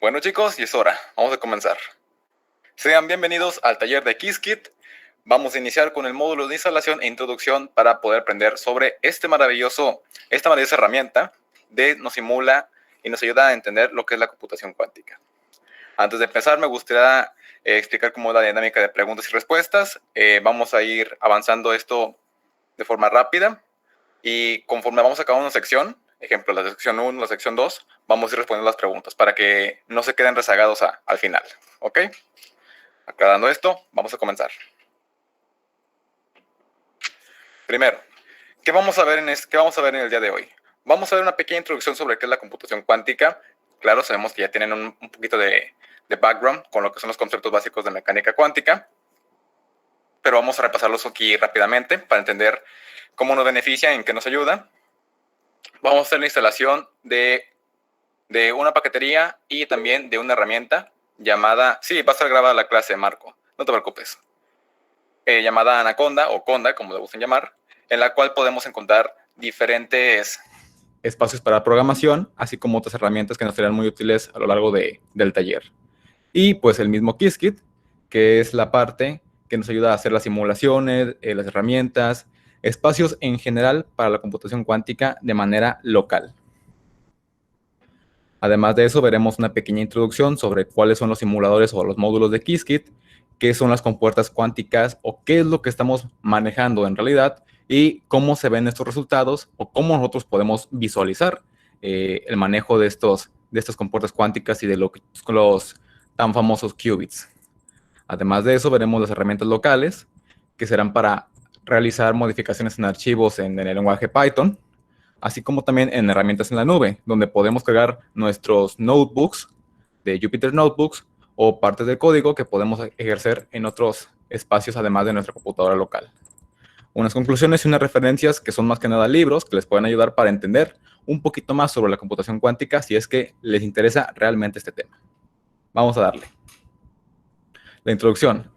Bueno chicos, y es hora, vamos a comenzar. Sean bienvenidos al taller de Qiskit. Vamos a iniciar con el módulo de instalación e introducción para poder aprender sobre esta maravillosa herramienta nos simula y nos ayuda a entender lo que es la computación cuántica. Antes de empezar, me gustaría explicar cómo es la dinámica de preguntas y respuestas. Vamos a ir avanzando esto de forma rápida y conforme vamos a acabar una sección, ejemplo, la sección 1, la sección 2, vamos a ir respondiendo las preguntas para que no se queden rezagados al final, ¿ok? Aclarando esto, vamos a comenzar. Primero, ¿qué vamos a ver en el día de hoy? Vamos a ver una pequeña introducción sobre qué es la computación cuántica. Claro, sabemos que ya tienen un poquito de background con lo que son los conceptos básicos de mecánica cuántica, pero vamos a repasarlos aquí rápidamente para entender cómo nos beneficia, en qué nos ayuda. Vamos a hacer la instalación de una paquetería y también de una herramienta llamada, sí, va a estar grabada la clase, Marco, no te preocupes, llamada Anaconda o Conda, como le gusten llamar, en la cual podemos encontrar diferentes espacios para programación, así como otras herramientas que nos serán muy útiles a lo largo del taller. Y pues el mismo Qiskit, que es la parte que nos ayuda a hacer las simulaciones, las herramientas, espacios en general para la computación cuántica de manera local. Además de eso, veremos una pequeña introducción sobre cuáles son los simuladores o los módulos de Qiskit, qué son las compuertas cuánticas o qué es lo que estamos manejando en realidad y cómo se ven estos resultados o cómo nosotros podemos visualizar el manejo de estas compuertas cuánticas y de los tan famosos qubits. Además de eso, veremos las herramientas locales que serán para realizar modificaciones en archivos en el lenguaje Python, así como también en herramientas en la nube, donde podemos cargar nuestros notebooks de Jupyter Notebooks o partes del código que podemos ejercer en otros espacios además de nuestra computadora local. Unas conclusiones y unas referencias que son más que nada libros que les pueden ayudar para entender un poquito más sobre la computación cuántica si es que les interesa realmente este tema. Vamos a darle. La introducción.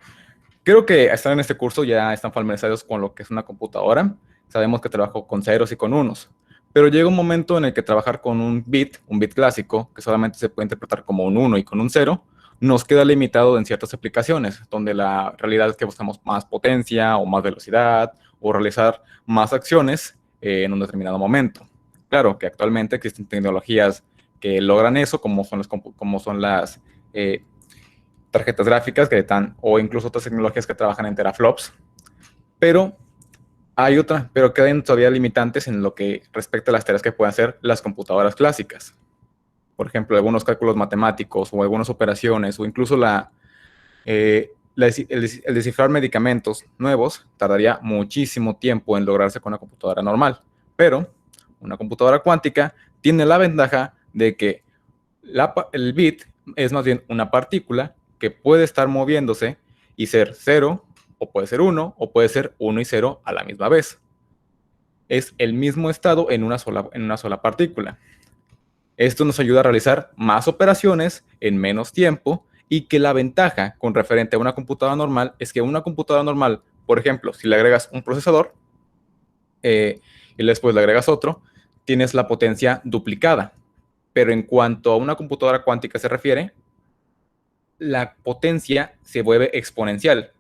Creo que estar en este curso ya están familiarizados con lo que es una computadora. Sabemos que trabajo con ceros y con unos. Pero llega un momento en el que trabajar con un bit clásico, que solamente se puede interpretar como un 1 y con un 0, nos queda limitado en ciertas aplicaciones, donde la realidad es que buscamos más potencia o más velocidad o realizar más acciones en un determinado momento. Claro que actualmente existen tecnologías que logran eso, como son las tarjetas gráficas que están, o incluso otras tecnologías que trabajan en teraflops, pero quedan todavía limitantes en lo que respecta a las tareas que pueden hacer las computadoras clásicas. Por ejemplo, algunos cálculos matemáticos o algunas operaciones o incluso el descifrar medicamentos nuevos tardaría muchísimo tiempo en lograrse con una computadora normal. Pero una computadora cuántica tiene la ventaja de que el bit es más bien una partícula que puede estar moviéndose y ser 0, o puede ser 1, o puede ser 1 y 0 a la misma vez. Es el mismo estado en una sola partícula. Esto nos ayuda a realizar más operaciones en menos tiempo y que la ventaja con referente a una computadora normal es que una computadora normal, por ejemplo, si le agregas un procesador y después le agregas otro, tienes la potencia duplicada. Pero en cuanto a una computadora cuántica se refiere, la potencia se vuelve exponencial.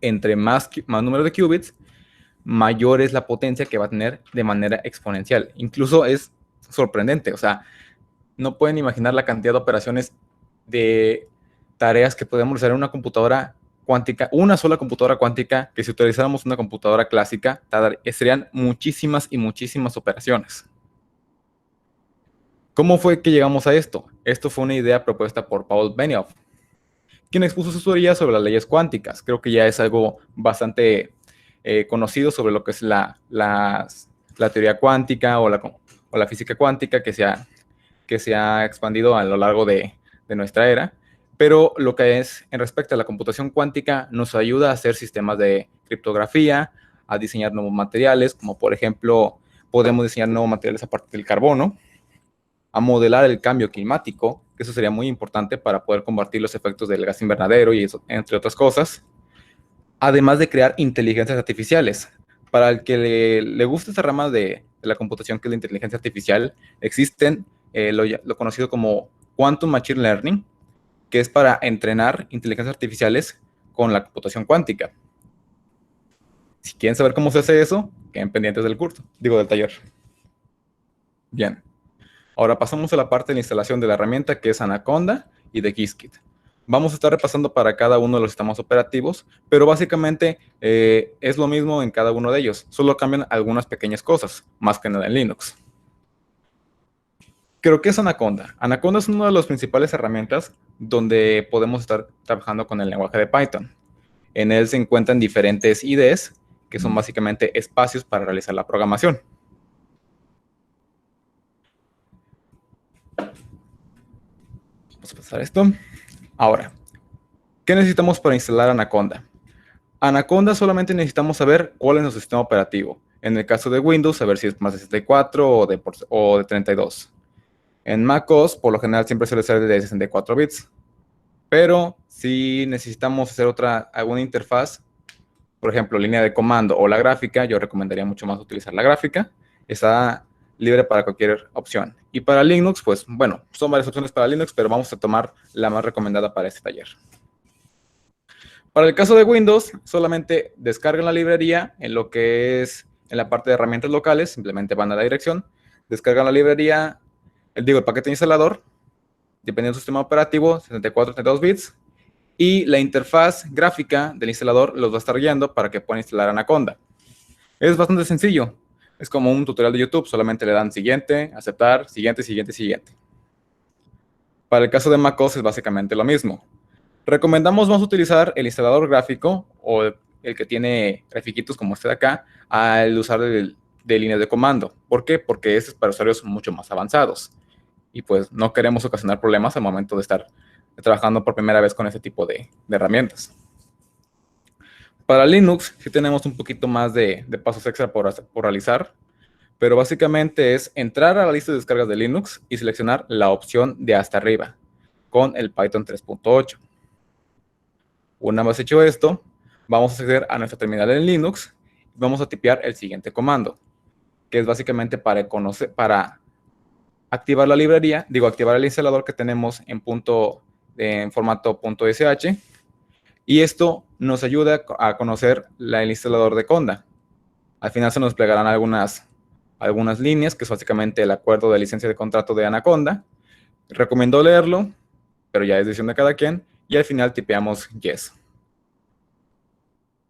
Entre más número de qubits, mayor es la potencia que va a tener de manera exponencial. Incluso es sorprendente, o sea, no pueden imaginar la cantidad de operaciones de tareas que podemos realizar en una computadora cuántica, una sola computadora cuántica, que si utilizáramos una computadora clásica, serían muchísimas y muchísimas operaciones. ¿Cómo fue que llegamos a esto? Esto fue una idea propuesta por Paul Benioff, quien expuso sus teorías sobre las leyes cuánticas. Creo que ya es algo bastante conocido sobre lo que es la teoría cuántica o la física cuántica que se ha expandido a lo largo de nuestra era. Pero lo que es en respecto a la computación cuántica nos ayuda a hacer sistemas de criptografía, a diseñar nuevos materiales, como por ejemplo podemos diseñar nuevos materiales a partir del carbono, a modelar el cambio climático, que eso sería muy importante para poder combatir los efectos del gas invernadero y eso, entre otras cosas, además de crear inteligencias artificiales. Para el que le guste esta rama de la computación, que es la inteligencia artificial, existen lo conocido como Quantum Machine Learning, que es para entrenar inteligencias artificiales con la computación cuántica. Si quieren saber cómo se hace eso, queden pendientes del curso, del taller. Bien, ahora pasamos a la parte de la instalación de la herramienta, que es Anaconda y de Qiskit. Vamos a estar repasando para cada uno de los sistemas operativos, pero básicamente es lo mismo en cada uno de ellos, solo cambian algunas pequeñas cosas, más que nada en Linux. Creo que es Anaconda. Anaconda es una de las principales herramientas donde podemos estar trabajando con el lenguaje de Python. En él se encuentran diferentes IDEs, que son básicamente espacios para realizar la programación. Vamos a pasar esto. Ahora, ¿qué necesitamos para instalar Anaconda? Anaconda solamente necesitamos saber cuál es nuestro sistema operativo. En el caso de Windows, saber si es más de 64 o de 32. En macOS, por lo general, siempre suele ser de 64 bits. Pero si necesitamos hacer alguna interfaz, por ejemplo, línea de comando o la gráfica, yo recomendaría mucho más utilizar la gráfica. Está libre para cualquier opción. Y para Linux, pues bueno, son varias opciones para Linux, pero vamos a tomar la más recomendada para este taller. Para el caso de Windows, solamente descargan la librería en lo que es en la parte de herramientas locales, simplemente van a la dirección, descargan la librería, el paquete instalador, dependiendo del sistema operativo, 64 32 bits, y la interfaz gráfica del instalador los va a estar guiando para que puedan instalar Anaconda. Es bastante sencillo, es como un tutorial de YouTube, solamente le dan siguiente, aceptar, siguiente, siguiente, siguiente. Para el caso de macOS es básicamente lo mismo. Recomendamos más utilizar el instalador gráfico o el que tiene grafiquitos como este de acá al usar de líneas de comando. ¿Por qué? Porque este es para usuarios mucho más avanzados. Y pues no queremos ocasionar problemas al momento de estar trabajando por primera vez con este tipo de herramientas. Para Linux sí tenemos un poquito más de pasos extra por realizar, pero básicamente es entrar a la lista de descargas de Linux y seleccionar la opción de hasta arriba con el Python 3.8. Una vez hecho esto, vamos a acceder a nuestra terminal en Linux y vamos a tipear el siguiente comando, que es básicamente para activar la librería, activar el instalador que tenemos en formato .sh, y esto nos ayuda a conocer el instalador de Conda. Al final se nos desplegarán algunas líneas, que es básicamente el acuerdo de licencia de contrato de Anaconda. Recomiendo leerlo, pero ya es decisión de cada quien, y al final tipeamos yes.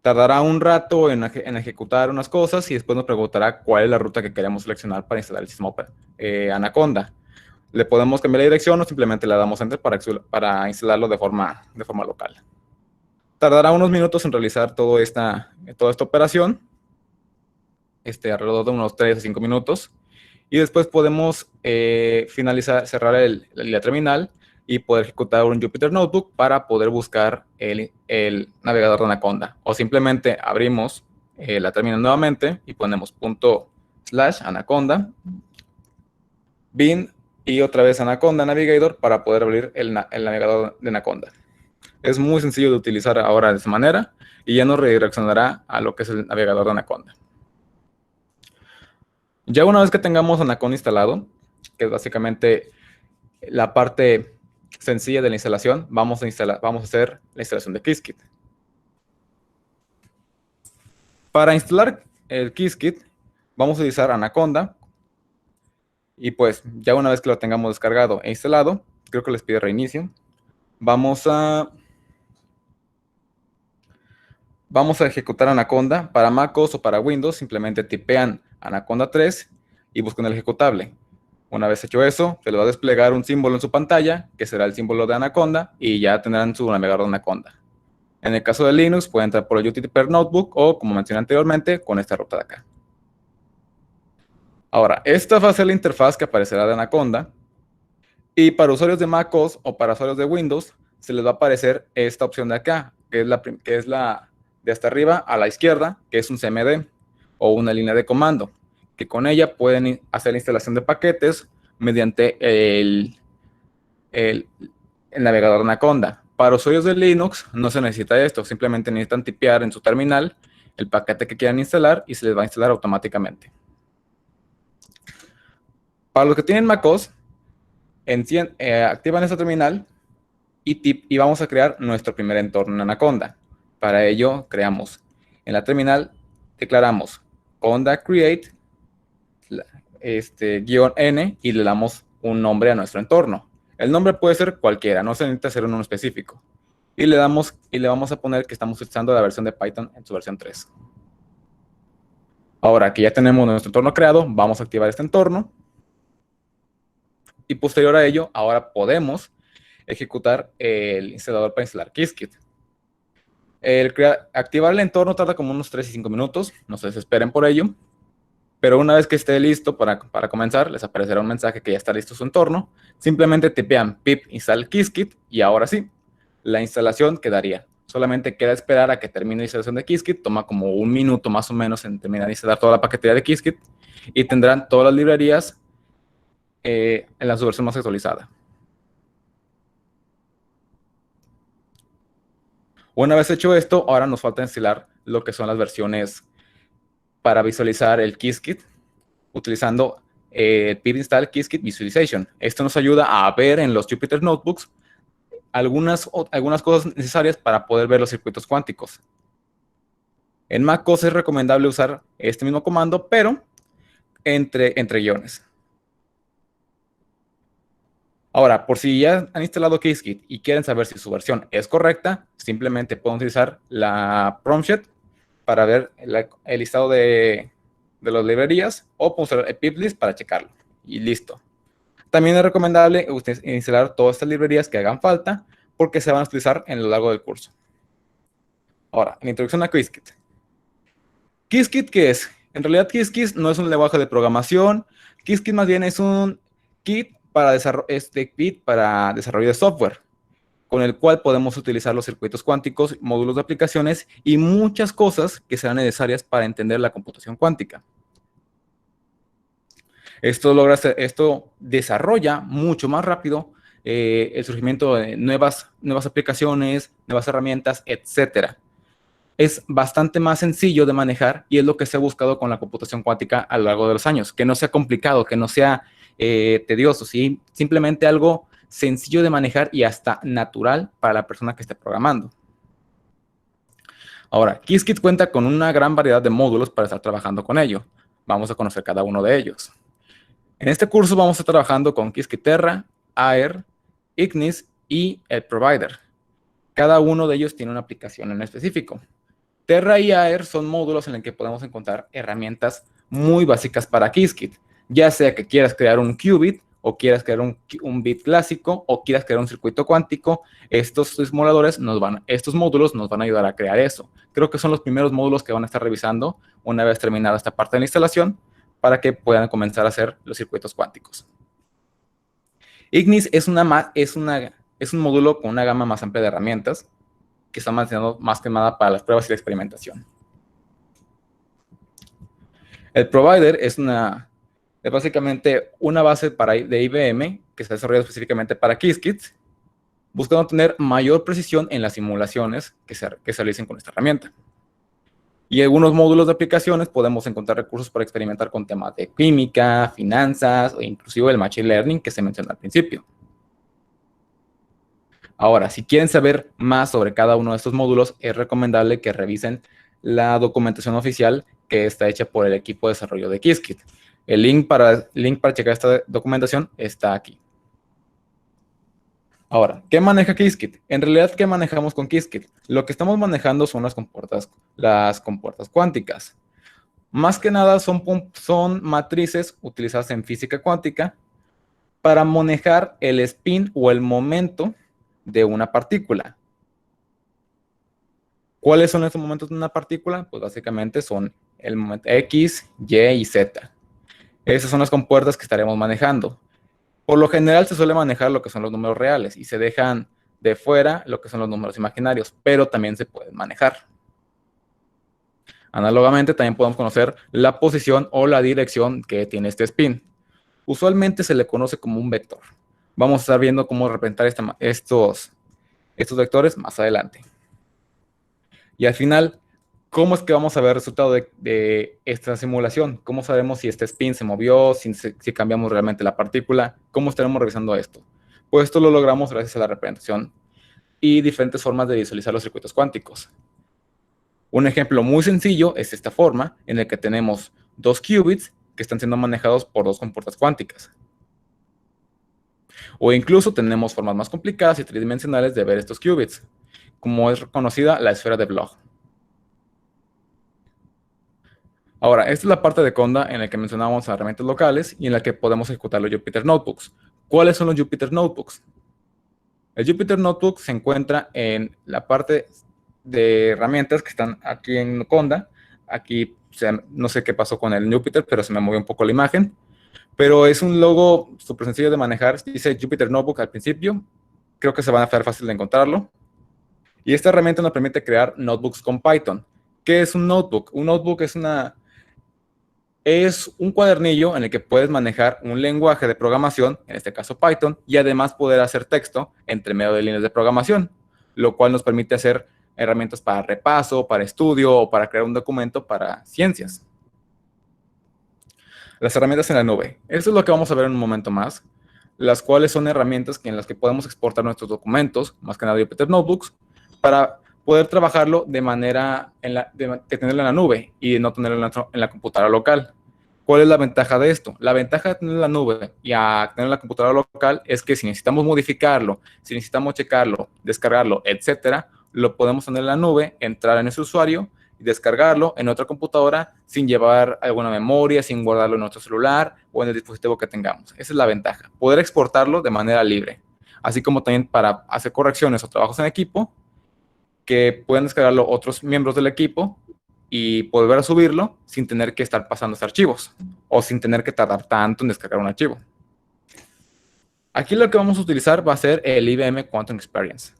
Tardará un rato en ejecutar unas cosas y después nos preguntará cuál es la ruta que queremos seleccionar para instalar el sistema Anaconda. Le podemos cambiar la dirección o simplemente le damos enter para instalarlo de forma local. Tardará unos minutos en realizar toda esta operación, alrededor de unos 3 a 5 minutos. Y después podemos cerrar la terminal y poder ejecutar un Jupyter Notebook para poder buscar el navegador de Anaconda. O simplemente abrimos la terminal nuevamente y ponemos /anaconda, bin y otra vez Anaconda Navigator para poder abrir el navegador de Anaconda. Es muy sencillo de utilizar ahora de esta manera y ya nos redireccionará a lo que es el navegador de Anaconda. Ya una vez que tengamos Anaconda instalado, que es básicamente la parte sencilla de la instalación, vamos a hacer la instalación de Qiskit. Para instalar el Qiskit, vamos a utilizar Anaconda. Y pues ya una vez que lo tengamos descargado e instalado, creo que les pide reinicio. Vamos a ejecutar Anaconda. Para MacOS o para Windows, simplemente tipean Anaconda 3 y buscan el ejecutable. Una vez hecho eso, se les va a desplegar un símbolo en su pantalla, que será el símbolo de Anaconda, y ya tendrán su navegador de Anaconda. En el caso de Linux, pueden entrar por el Jupyter Notebook o, como mencioné anteriormente, con esta ruta de acá. Ahora, esta va a ser la interfaz que aparecerá de Anaconda. Y para usuarios de MacOS o para usuarios de Windows, se les va a aparecer esta opción de acá, que es la de hasta arriba a la izquierda, que es un CMD o una línea de comando, que con ella pueden hacer la instalación de paquetes mediante el navegador de Anaconda. Para usuarios de Linux no se necesita esto, simplemente necesitan tipear en su terminal el paquete que quieran instalar y se les va a instalar automáticamente. Para los que tienen MacOS, Activan esta terminal y vamos a crear nuestro primer entorno en Anaconda. Para ello, creamos en la terminal, declaramos conda create -n y le damos un nombre a nuestro entorno. El nombre puede ser cualquiera, no se necesita ser uno específico. Y le vamos a poner que estamos utilizando la versión de Python en su versión 3. Ahora que ya tenemos nuestro entorno creado, vamos a activar este entorno. Y posterior a ello, ahora podemos ejecutar el instalador para instalar Qiskit. Activar el entorno tarda como unos 3 y 5 minutos, no se desesperen por ello. Pero una vez que esté listo para comenzar, les aparecerá un mensaje que ya está listo su entorno. Simplemente tipean pip install Qiskit y ahora sí, la instalación quedaría. Solamente queda esperar a que termine la instalación de Qiskit. Toma como un minuto más o menos en terminar de instalar toda la paquetería de Qiskit y tendrán todas las librerías en su versión más actualizada. Una vez hecho esto, ahora nos falta instalar lo que son las versiones para visualizar el Qiskit utilizando pip install Qiskit visualization. Esto nos ayuda a ver en los Jupyter Notebooks algunas cosas necesarias para poder ver los circuitos cuánticos. En MacOS es recomendable usar este mismo comando, pero entre guiones. Ahora, por si ya han instalado Qiskit y quieren saber si su versión es correcta, simplemente pueden utilizar la prompt para ver el listado de las librerías o pueden usar el piplist para checarlo. Y listo. También es recomendable instalar todas estas librerías que hagan falta porque se van a utilizar en lo largo del curso. Ahora, en introducción a Qiskit. ¿Qiskit qué es? En realidad, Qiskit no es un lenguaje de programación. Qiskit más bien es un kit para desarrollo de software, con el cual podemos utilizar los circuitos cuánticos, módulos de aplicaciones y muchas cosas que serán necesarias para entender la computación cuántica. Esto desarrolla mucho más rápido el surgimiento de nuevas aplicaciones, nuevas herramientas, etc. Es bastante más sencillo de manejar y es lo que se ha buscado con la computación cuántica a lo largo de los años. Que no sea complicado, que no sea tedioso, ¿sí? Simplemente algo sencillo de manejar y hasta natural para la persona que esté programando. Ahora, Qiskit cuenta con una gran variedad de módulos para estar trabajando con ello. Vamos a conocer cada uno de ellos. En este curso vamos a estar trabajando con Qiskit-Terra, Aer, Ignis y el Provider. Cada uno de ellos tiene una aplicación en específico. Terra y Aer son módulos en los que podemos encontrar herramientas muy básicas para Qiskit, ya sea que quieras crear un qubit o quieras crear un bit clásico o quieras crear un circuito cuántico. Estos módulos nos van a ayudar a crear eso. Creo que son los primeros módulos que van a estar revisando una vez terminada esta parte de la instalación para que puedan comenzar a hacer los circuitos cuánticos. Ignis es un módulo con una gama más amplia de herramientas que están manejando más que nada para las pruebas y la experimentación. El Provider es básicamente una base de IBM que se ha desarrollado específicamente para Qiskit, buscando tener mayor precisión en las simulaciones que se realicen con esta herramienta. Y en algunos módulos de aplicaciones podemos encontrar recursos para experimentar con temas de química, finanzas o inclusive el machine learning que se mencionó al principio. Ahora, si quieren saber más sobre cada uno de estos módulos, es recomendable que revisen la documentación oficial que está hecha por el equipo de desarrollo de Qiskit. El link para checar esta documentación está aquí. Ahora, ¿qué maneja Qiskit? En realidad, ¿qué manejamos con Qiskit? Lo que estamos manejando son las compuertas cuánticas. Más que nada son matrices utilizadas en física cuántica para manejar el spin o el momento de una partícula. ¿Cuáles son estos momentos de una partícula? Pues básicamente son el momento X, Y y Z. Esas son las compuertas que estaremos manejando. Por lo general se suele manejar lo que son los números reales y se dejan de fuera lo que son los números imaginarios, pero también se pueden manejar. Análogamente también podemos conocer la posición o la dirección que tiene este spin. Usualmente se le conoce como un vector. Vamos a estar viendo cómo representar estos vectores más adelante. Y al final, ¿Cómo es que vamos a ver el resultado de esta simulación? ¿Cómo sabemos si este spin se movió, si cambiamos realmente la partícula? ¿Cómo estaremos revisando esto? Pues esto lo logramos gracias a la representación y diferentes formas de visualizar los circuitos cuánticos. Un ejemplo muy sencillo es esta forma, en la que tenemos dos qubits que están siendo manejados por dos compuertas cuánticas. O incluso tenemos formas más complicadas y tridimensionales de ver estos qubits, como es conocida la esfera de Bloch. Ahora, esta es la parte de Conda en la que mencionábamos herramientas locales y en la que podemos ejecutar los Jupyter Notebooks. ¿Cuáles son los Jupyter Notebooks? El Jupyter Notebook se encuentra en la parte de herramientas que están aquí en Conda. Aquí no sé qué pasó con el Jupyter, pero se me movió un poco la imagen. Pero es un logo súper sencillo de manejar. Dice Jupyter Notebook al principio. Creo que se van a hacer fácil de encontrarlo. Y esta herramienta nos permite crear notebooks con Python. ¿Qué es un notebook? Un notebook es un cuadernillo en el que puedes manejar un lenguaje de programación, en este caso Python, y además poder hacer texto entre medio de líneas de programación, lo cual nos permite hacer herramientas para repaso, para estudio o para crear un documento para ciencias. Las herramientas en la nube. Eso es lo que vamos a ver en un momento más, las cuales son herramientas en las que podemos exportar nuestros documentos, más que nada Jupyter Notebooks, para poder trabajarlo de manera de tenerlo en la nube y no tenerlo en la computadora local. ¿Cuál es la ventaja de esto? La ventaja de tener la nube y a tener la computadora local es que si necesitamos modificarlo, si necesitamos checarlo, descargarlo, etcétera, lo podemos tener en la nube, entrar en ese usuario y descargarlo en otra computadora sin llevar alguna memoria, sin guardarlo en nuestro celular o en el dispositivo que tengamos. Esa es la ventaja, poder exportarlo de manera libre, así como también para hacer correcciones o trabajos en equipo, que puedan descargarlo otros miembros del equipo y volver a subirlo sin tener que estar pasando estos archivos o sin tener que tardar tanto en descargar un archivo. Aquí lo que vamos a utilizar va a ser el IBM Quantum Experience,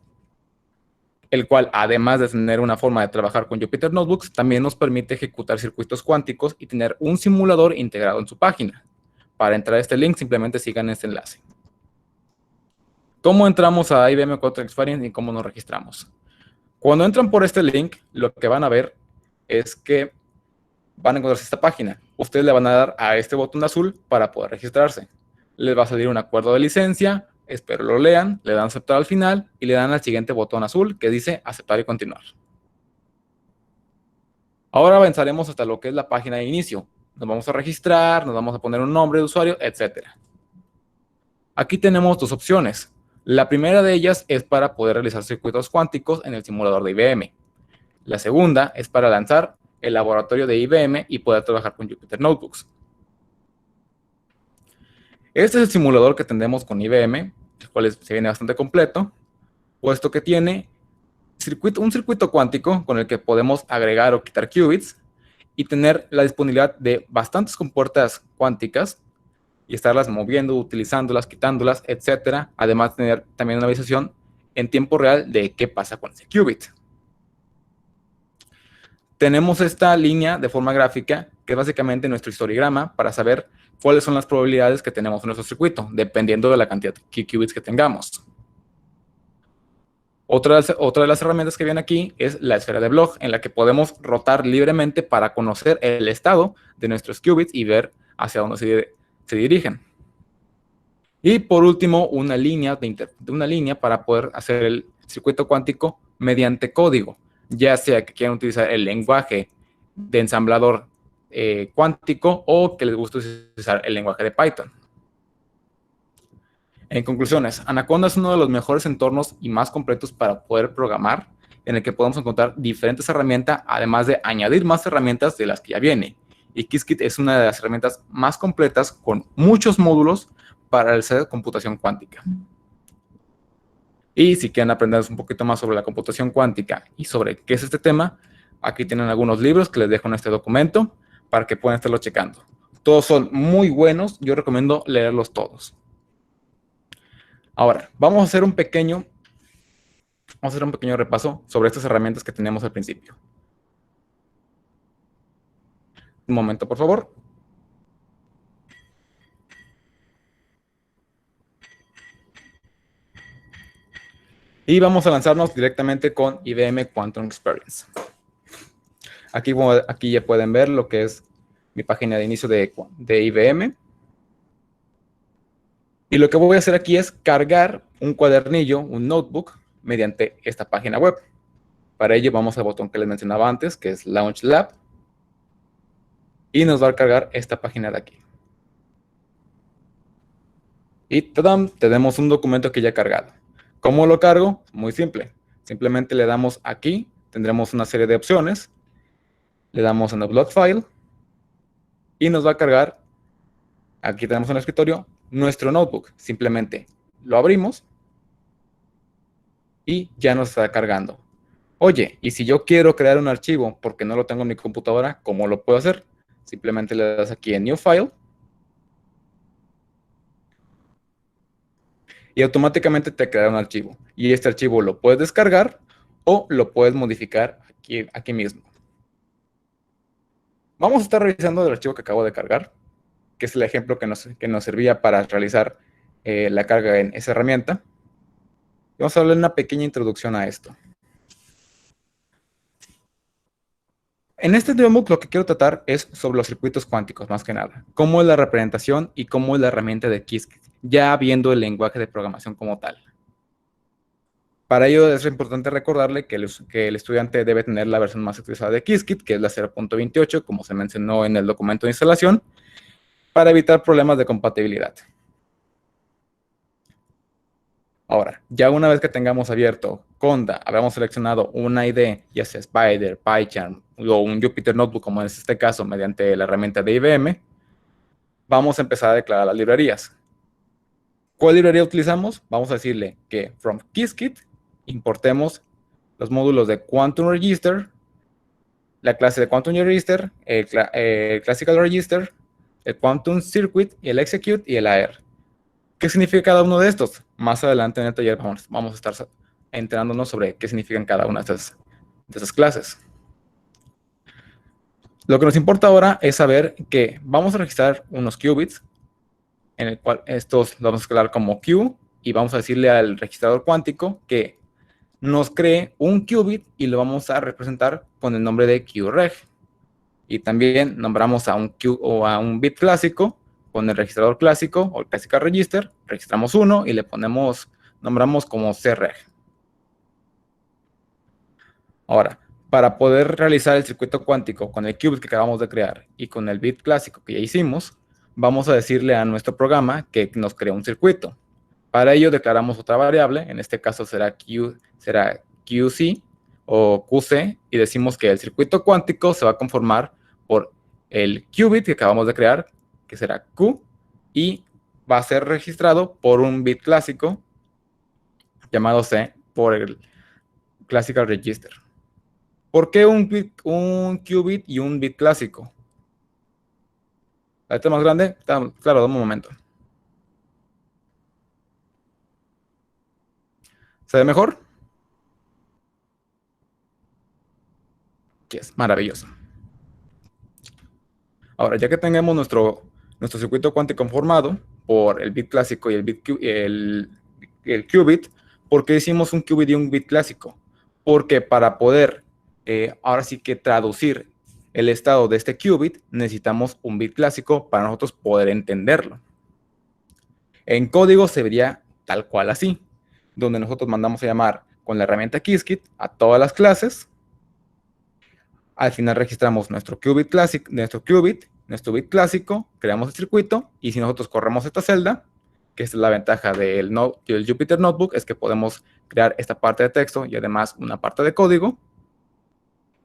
el cual, además de tener una forma de trabajar con Jupyter Notebooks, también nos permite ejecutar circuitos cuánticos y tener un simulador integrado en su página. Para entrar a este link, simplemente sigan este enlace. ¿Cómo entramos a IBM Quantum Experience y cómo nos registramos? Cuando entran por este link, lo que van a ver es que van a encontrarse esta página. Ustedes le van a dar a este botón azul para poder registrarse. Les va a salir un acuerdo de licencia, espero lo lean, le dan a aceptar al final y le dan al siguiente botón azul que dice aceptar y continuar. Ahora avanzaremos hasta lo que es la página de inicio. Nos vamos a registrar, nos vamos a poner un nombre de usuario, etc. Aquí tenemos dos opciones. La primera de ellas es para poder realizar circuitos cuánticos en el simulador de IBM. La segunda es para lanzar el laboratorio de IBM y poder trabajar con Jupyter Notebooks. Este es el simulador que tendremos con IBM, el cual se viene bastante completo, puesto que tiene un circuito cuántico con el que podemos agregar o quitar qubits y tener la disponibilidad de bastantes compuertas cuánticas y estarlas moviendo, utilizándolas, quitándolas, etcétera. Además, tener también una visualización en tiempo real de qué pasa con ese qubit. Tenemos esta línea de forma gráfica, que es básicamente nuestro histograma para saber cuáles son las probabilidades que tenemos en nuestro circuito, dependiendo de la cantidad de qubits que tengamos. Otra de las herramientas que viene aquí es la esfera de Bloch, en la que podemos rotar libremente para conocer el estado de nuestros qubits y ver hacia dónde se dirigen. Y por último, una línea para poder hacer el circuito cuántico mediante código, ya sea que quieran utilizar el lenguaje de ensamblador cuántico o que les guste utilizar el lenguaje de Python. En conclusiones, Anaconda es uno de los mejores entornos y más completos para poder programar, en el que podemos encontrar diferentes herramientas, además de añadir más herramientas de las que ya viene. Y Qiskit es una de las herramientas más completas con muchos módulos para realizar computación cuántica. Y si quieren aprender un poquito más sobre la computación cuántica y sobre qué es este tema, aquí tienen algunos libros que les dejo en este documento para que puedan estarlo checando. Todos son muy buenos, yo recomiendo leerlos todos. Ahora, vamos a hacer un pequeño repaso sobre estas herramientas que tenemos al principio. Un momento, por favor. Y vamos a lanzarnos directamente con IBM Quantum Experience. Aquí ya pueden ver lo que es mi página de inicio de IBM. Y lo que voy a hacer aquí es cargar un cuadernillo, un notebook, mediante esta página web. Para ello vamos al botón que les mencionaba antes, que es Launch Lab. Y nos va a cargar esta página de aquí. Y ¡tadam! Tenemos un documento que ya cargado. ¿Cómo lo cargo? Muy simple. Simplemente le damos aquí, tendremos una serie de opciones. Le damos en Upload File. Y nos va a cargar, aquí tenemos en el escritorio, nuestro notebook. Simplemente lo abrimos y ya nos está cargando. Oye, y si yo quiero crear un archivo porque no lo tengo en mi computadora, ¿cómo lo puedo hacer? Simplemente le das aquí en New File y automáticamente te creará un archivo. Y este archivo lo puedes descargar o lo puedes modificar aquí mismo. Vamos a estar revisando el archivo que acabo de cargar, que es el ejemplo que nos servía para realizar la carga en esa herramienta. Vamos a darle una pequeña introducción a esto. En este debug lo que quiero tratar es sobre los circuitos cuánticos, más que nada. Cómo es la representación y cómo es la herramienta de Qiskit, ya viendo el lenguaje de programación como tal. Para ello es importante recordarle que el estudiante debe tener la versión más actualizada de Qiskit, que es la 0.28, como se mencionó en el documento de instalación, para evitar problemas de compatibilidad. Ahora, ya una vez que tengamos abierto Conda, habíamos seleccionado una IDE, ya sea Spider, PyCharm o un Jupyter Notebook, como es este caso, mediante la herramienta de IBM, vamos a empezar a declarar las librerías. ¿Cuál librería utilizamos? Vamos a decirle que from Qiskit importemos los módulos de Quantum Register, la clase de Quantum Register, el Classical Register, el Quantum Circuit, y el Execute y el AR. ¿Qué significa cada uno de estos? Más adelante en el taller vamos a estar enterándonos sobre qué significan cada una de esas clases. Lo que nos importa ahora es saber que vamos a registrar unos qubits, en el cual estos los vamos a escalar como Q, y vamos a decirle al registrador cuántico que nos cree un qubit y lo vamos a representar con el nombre de QReg. Y también nombramos a un Q o a un bit clásico con el registrador clásico o el Classical Register, registramos uno y nombramos como CREG. Ahora, para poder realizar el circuito cuántico con el qubit que acabamos de crear y con el bit clásico que ya hicimos, vamos a decirle a nuestro programa que nos cree un circuito. Para ello declaramos otra variable, en este caso será QC o QC, y decimos que el circuito cuántico se va a conformar por el qubit que acabamos de crear, que será Q, y va a ser registrado por un bit clásico llamado C por el Classical Register. ¿Por qué un qubit y un bit clásico? ¿La letra más grande? Claro, dame un momento. ¿Se ve mejor? Yes, maravilloso. Ahora, ya que tengamos nuestro circuito cuántico formado por el bit clásico y el qubit, ¿por qué hicimos un qubit y un bit clásico? Porque para poder, ahora sí que traducir el estado de este qubit, necesitamos un bit clásico para nosotros poder entenderlo. En código se vería tal cual así, donde nosotros mandamos a llamar con la herramienta Qiskit a todas las clases. Al final registramos nuestro qubit nuestro bit clásico, creamos el circuito, y si nosotros corremos esta celda, que es la ventaja del Jupyter Notebook, es que podemos crear esta parte de texto y además una parte de código,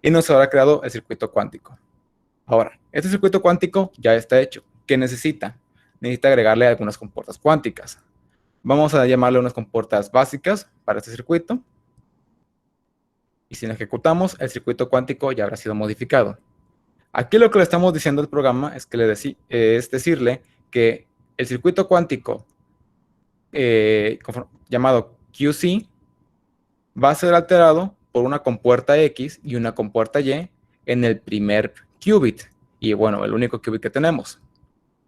y nos habrá creado el circuito cuántico. Ahora, este circuito cuántico ya está hecho. ¿Qué necesita? Necesita agregarle algunas compuertas cuánticas. Vamos a llamarle unas compuertas básicas para este circuito. Y si lo ejecutamos, el circuito cuántico ya habrá sido modificado. Aquí lo que le estamos diciendo al programa es que es decirle que el circuito cuántico llamado QC va a ser alterado por una compuerta X y una compuerta Y en el primer qubit. Y bueno, el único qubit que tenemos.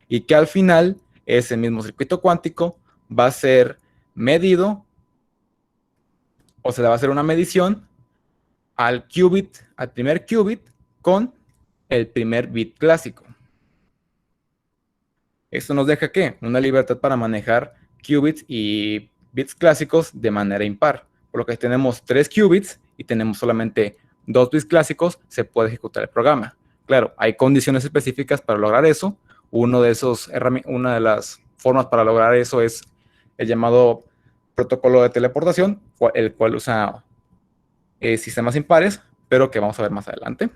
Y que al final ese mismo circuito cuántico va a ser medido, o se le va a hacer una medición al primer qubit con el primer bit clásico. Esto nos deja, ¿qué? Una libertad para manejar qubits y bits clásicos de manera impar. Por lo que tenemos 3 qubits y tenemos solamente 2 bits clásicos, se puede ejecutar el programa. Claro, hay condiciones específicas para lograr eso. Una de las formas para lograr eso es el llamado protocolo de teleportación, el cual usa sistemas impares, pero que vamos a ver más adelante.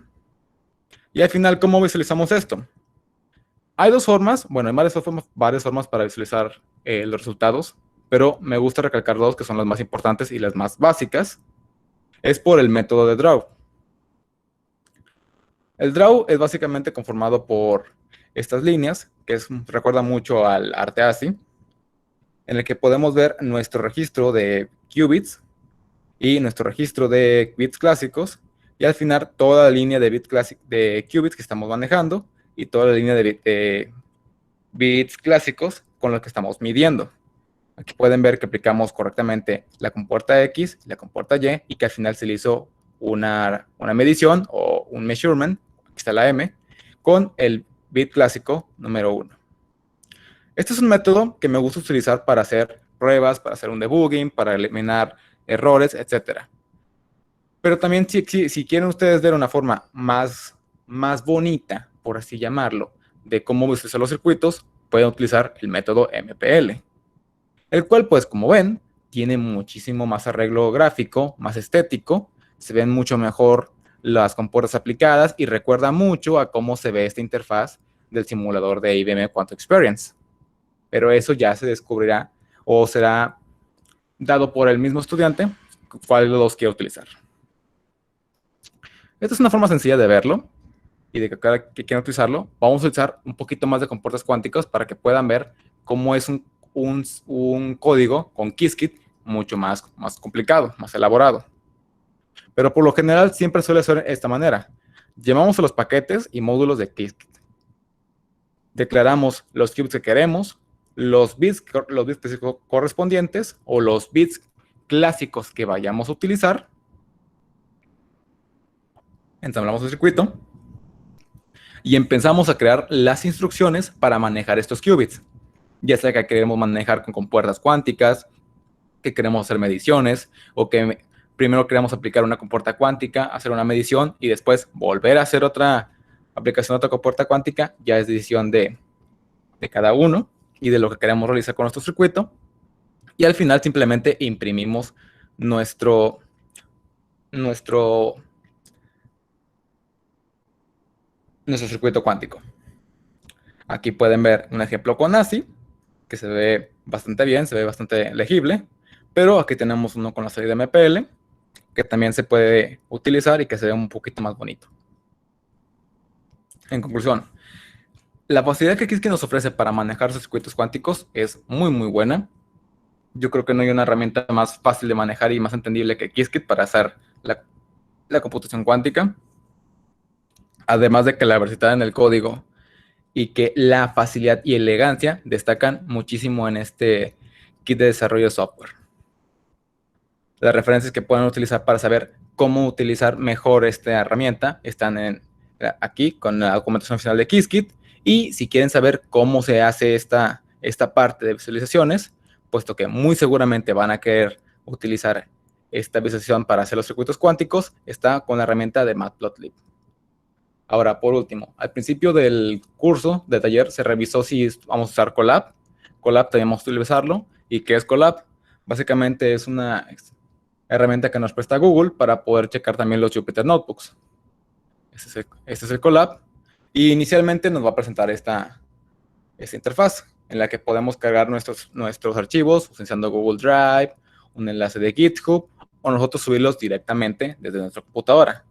Y al final, ¿cómo visualizamos esto? Hay dos formas, bueno, hay varias formas para visualizar los resultados, pero me gusta recalcar dos que son las más importantes y las más básicas. Es por el método de Draw. El Draw es básicamente conformado por estas líneas, que recuerda mucho al arte ASCII, en el que podemos ver nuestro registro de qubits y nuestro registro de bits clásicos, y al final toda la línea de qubits que estamos manejando y toda la línea de bits clásicos con los que estamos midiendo. Aquí pueden ver que aplicamos correctamente la compuerta X, la compuerta Y, y que al final se le hizo una medición o un measurement, aquí está la M, con el bit clásico número 1. Este es un método que me gusta utilizar para hacer pruebas, para hacer un debugging, para eliminar errores, etc. Pero también si quieren ustedes ver una forma más bonita, por así llamarlo, de cómo visualizar los circuitos, pueden utilizar el método MPL, el cual, pues como ven, tiene muchísimo más arreglo gráfico, más estético, se ven mucho mejor las compuertas aplicadas y recuerda mucho a cómo se ve esta interfaz del simulador de IBM Quantum Experience. Pero eso ya se descubrirá o será dado por el mismo estudiante cuál de los quiere utilizar. Esta es una forma sencilla de verlo y de que cada que quieran utilizarlo. Vamos a utilizar un poquito más de compuertas cuánticos para que puedan ver cómo es un código con Qiskit mucho más complicado, más elaborado. Pero por lo general siempre suele ser de esta manera. Llamamos a los paquetes y módulos de Qiskit. Declaramos los qubits que queremos, los bits correspondientes o los bits clásicos que vayamos a utilizar. Ensamblamos el circuito y empezamos a crear las instrucciones para manejar estos qubits. Ya sea que queremos manejar con compuertas cuánticas, que queremos hacer mediciones, o que primero queremos aplicar una compuerta cuántica, hacer una medición y después volver a hacer otra aplicación de otra compuerta cuántica, ya es decisión de cada uno y de lo que queremos realizar con nuestro circuito. Y al final simplemente imprimimos nuestro circuito cuántico. Aquí pueden ver un ejemplo con ASCII, que se ve bastante bien, se ve bastante legible, pero aquí tenemos uno con la salida MPL, que también se puede utilizar y que se ve un poquito más bonito. En conclusión, la facilidad que Qiskit nos ofrece para manejar sus circuitos cuánticos es muy buena. Yo creo que no hay una herramienta más fácil de manejar y más entendible que Qiskit para hacer la computación cuántica. Además de que la versatilidad en el código y que la facilidad y elegancia destacan muchísimo en este kit de desarrollo de software. Las referencias que pueden utilizar para saber cómo utilizar mejor esta herramienta están aquí con la documentación final de Qiskit. Y si quieren saber cómo se hace esta parte de visualizaciones, puesto que muy seguramente van a querer utilizar esta visualización para hacer los circuitos cuánticos, está con la herramienta de Matplotlib. Ahora, por último, al principio del curso de taller se revisó si vamos a usar Colab. Colab también vamos a utilizarlo. ¿Y qué es Colab? Básicamente es una herramienta que nos presta Google para poder checar también los Jupyter Notebooks. Este es el Colab. Y inicialmente nos va a presentar esta interfaz en la que podemos cargar nuestros archivos utilizando Google Drive, un enlace de GitHub o nosotros subirlos directamente desde nuestra computadora.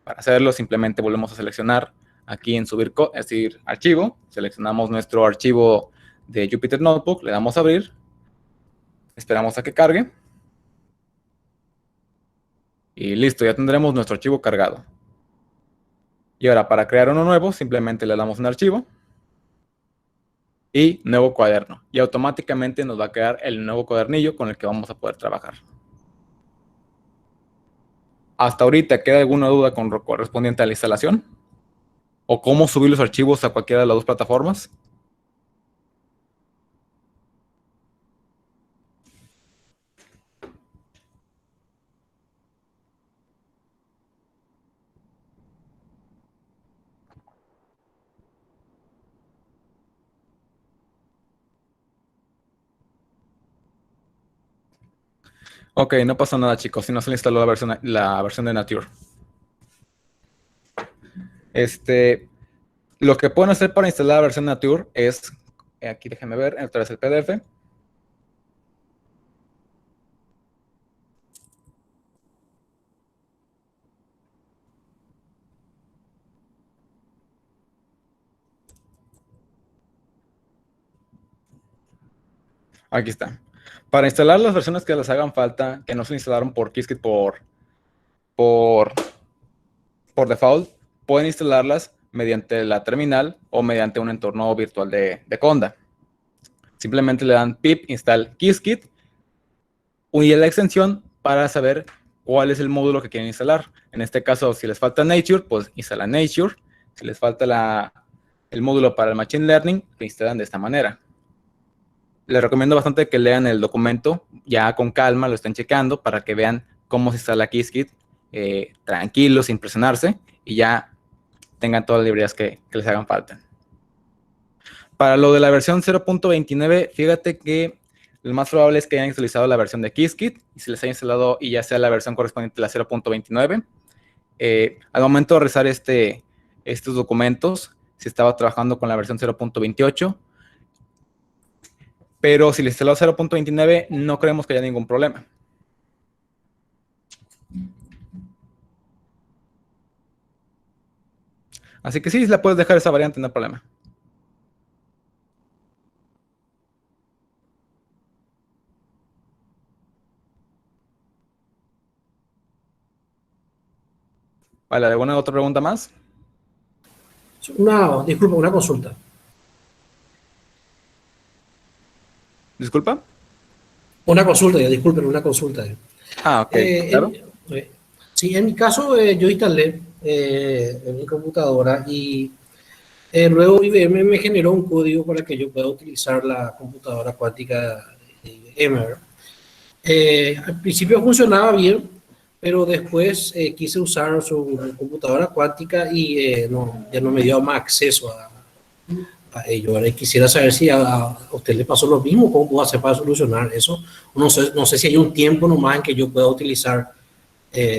Para hacerlo, simplemente volvemos a seleccionar aquí en subir, es decir, archivo. Seleccionamos nuestro archivo de Jupyter Notebook, le damos a abrir. Esperamos a que cargue. Y listo, ya tendremos nuestro archivo cargado. Y ahora, para crear uno nuevo, simplemente le damos un archivo. Y nuevo cuaderno. Y automáticamente nos va a crear el nuevo cuadernillo con el que vamos a poder trabajar. Hasta ahorita, ¿queda alguna duda correspondiente a la instalación? o cómo subir los archivos a cualquiera de las dos plataformas. Ok, no pasa nada, chicos, si no se le instaló la versión de Nature. Lo que pueden hacer para instalar la versión Nature es, aquí déjenme ver, otra vez el PDF. Aquí está. Para instalar las versiones que les hagan falta, que no se instalaron por Qiskit por, por default, pueden instalarlas mediante la terminal o mediante un entorno virtual de Conda. Simplemente le dan pip install Qiskit y la extensión para saber cuál es el módulo que quieren instalar. En este caso, si les falta Nature, pues instalan Nature. Si les falta el módulo para el Machine Learning, lo instalan de esta manera. Les recomiendo bastante que lean el documento, ya con calma, lo estén checando para que vean cómo se instala Qiskit, tranquilos, sin presionarse, y ya tengan todas las librerías que les hagan falta. Para lo de la versión 0.29, fíjate que lo más probable es que hayan actualizado la versión de Qiskit, y si les haya instalado y ya sea la versión correspondiente a la 0.29. Al momento de revisar estos documentos, se estaba trabajando con la versión 0.28, pero si le instaló 0.29, no creemos que haya ningún problema. Así que sí, la puedes dejar esa variante, no hay problema. Vale, ¿alguna otra pregunta más? Disculpa, una consulta. ¿Disculpa? Una consulta, ya, disculpen, una consulta. Ah, ok, Eh, claro. sí, en mi caso yo instalé en mi computadora y luego IBM me generó un código para que yo pueda utilizar la computadora cuántica de IBM. ¿Verdad? Al principio funcionaba bien, pero después quise usar su computadora cuántica y ya no me dio más acceso a ello. ¿Verdad? Y quisiera saber si a usted le pasó lo mismo, cómo puedo hacer para solucionar eso. No sé si hay un tiempo nomás en que yo pueda utilizar